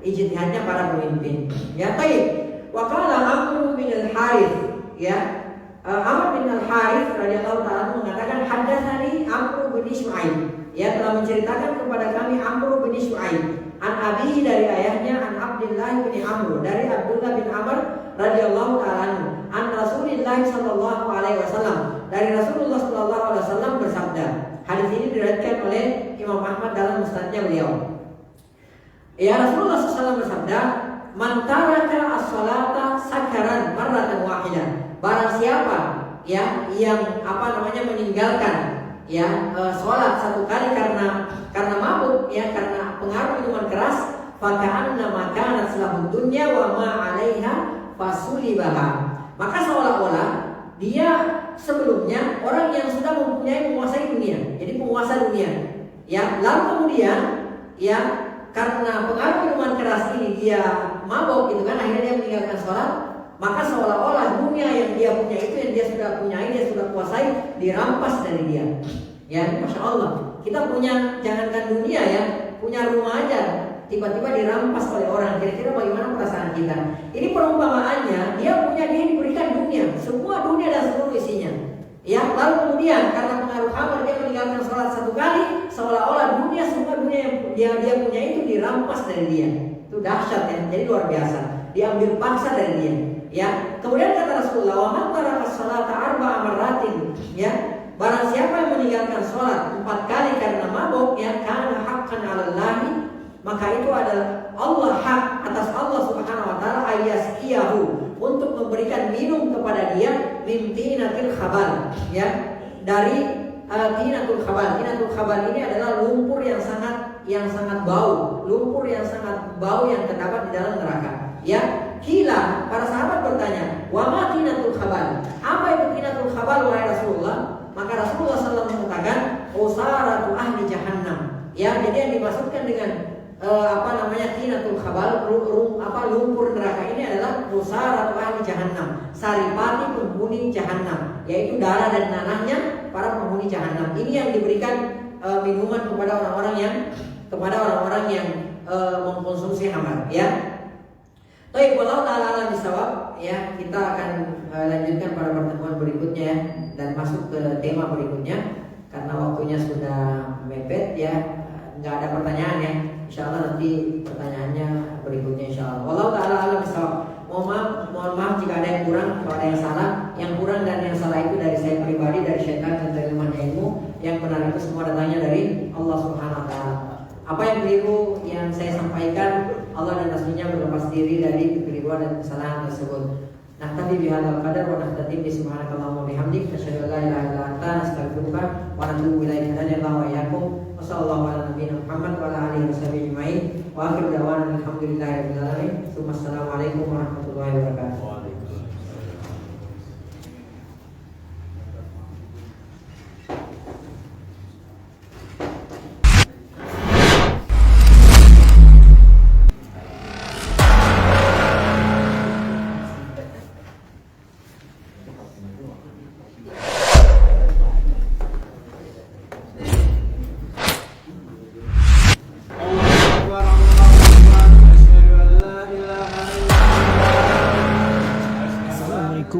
ijtihadnya para pemimpin. Ya, baik. Wa qala Amr bin al-Harith, ya. Amr bin al-Harith radhiyallahu ta'ala mengatakan, haddatsani Amr bin Shu'aib, ya telah menceritakan kepada kami Amr bin Shu'aib an abihi, dari ayahnya, an Abdullah bin Amr, dari Abdullah bin Amr radhiyallahu ta'ala an Rasulullah sallallahu alaihi wasallam, dari Rasulullah sallallahu alaihi wasallam bersabda. Hadis ini diriwayatkan oleh Imam Ahmad dalam musnadnya beliau. Ya, Rasulullah SAW bersabda, man taraka as-salata sakaran marratan wahidah, barang siapa ya yang meninggalkan ya sholat satu kali karena mabuk, ya karena pengaruh minuman keras, faka'anna makanat lahu dunya wa ma 'alaiha fasulibaha, maka seolah-olah dia sebelumnya orang yang sudah menguasai dunia, jadi penguasa dunia. Ya, lalu kemudian ya karena pengaruh minuman keras ini dia mabok gitu kan, akhirnya dia meninggalkan sholat, maka seolah-olah dunia yang dia punya itu, yang dia sudah punyai, dia sudah kuasai, dirampas dari dia. Ya, Masya Allah. Kita punya, jangankan dunia ya, punya rumah aja tiba-tiba dirampas oleh orang. Kira-kira bagaimana perasaan kita? Ini perumpamaannya, dia diberikan dunia, semua dunia dan seluruh isinya. Ya, lalu kemudian karena pengaruh khamar dia meninggalkan sholat satu kali, seolah-olah dunia, semua dunia yang dia punya itu dirampas dari dia. Itu dahsyat ya, jadi luar biasa. Diambil paksa dari dia. Ya, kemudian kata Rasulullah, "Wa man taraka sholata arba'a marratin." Ya, barang siapa yang meninggalkan sholat 4 kali karena mabuk, ya, kana haqqan 'alallahi, maka itu adalah Allah, hak atas Allah Subhanahu wa taala, ayasqiyahu, untuk memberikan minum kepada dia min tinatil khabar, ya, dari tinatul khabar. Tinatul khabar ini adalah lumpur yang sangat bau, lumpur yang sangat bau yang terdapat di dalam neraka. Ya, kila, para sahabat bertanya, wa ma tinatul khabar? Apa itu tinatul khabar wahai Rasulullah? Maka Rasulullah SAW mengatakan, usaratu ahli jahannam. Ya, jadi yang dimaksudkan dengan tinatul khabar, lumpur neraka ini adalah usaratu ahli jahannam, saripati penghuni jahannam, yaitu darah dan nanahnya para penghuni jahannam. Ini yang diberikan minuman kepada orang-orang yang mengkonsumsi khamar, ya. Baik, wallahu ta'ala alam bisawab, ya. Kita akan lanjutkan pada pertemuan berikutnya ya, dan masuk ke tema berikutnya karena waktunya sudah mepet ya. Nggak ada pertanyaan ya. Insyaallah nanti pertanyaannya berikutnya insyaallah. Wallahu ta'ala alam bisawab. Mohon maaf jika ada yang kurang, kalau ada yang salah. Yang kurang dan yang salah itu dari saya pribadi, dari syaitan dan dari lemahnya ilmu. Yang benar itu semua datangnya dari Allah Subhanahu wa taala. Apa yang keliru yang saya sampaikan, Allah dan Rasulnya berlepas diri dari kekeliruan dan kesalahan tersebut. Naktabi bihadzal qadar wa naktabi bi subhanakallahumma wa bihamdik, asyhadu an la ilaha illa anta, astaghfiruka wa atubu ilaik. Hadallahu wa iyyakum. Wassallallahu ala nabiyina Muhammad wa ala alihi washabihi ajmain. Wa akhiru da'wana alhamdulillahirabbil alamin. Wassalamualaikum warahmatullahi wabarakatuh.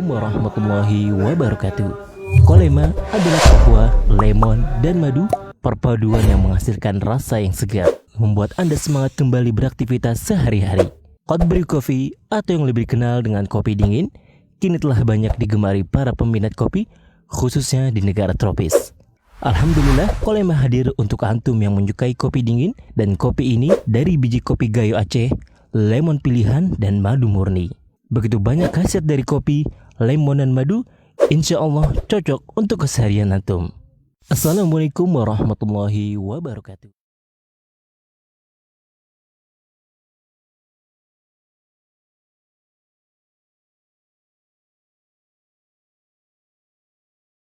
Warahmatullahi wabarakatuh. Kolema adalah buah, lemon, dan madu, perpaduan yang menghasilkan rasa yang segar, membuat Anda semangat kembali beraktivitas sehari-hari. Hot brew coffee atau yang lebih dikenal dengan kopi dingin, kini telah banyak digemari para peminat kopi, khususnya di negara tropis. Alhamdulillah, Kolema hadir untuk antum yang menyukai kopi dingin, dan kopi ini dari biji kopi Gayo Aceh, lemon pilihan, dan madu murni. Begitu banyak khasiat dari kopi, lemon dan madu, insya Allah cocok untuk keseharian antum. Assalamualaikum warahmatullahi wabarakatuh.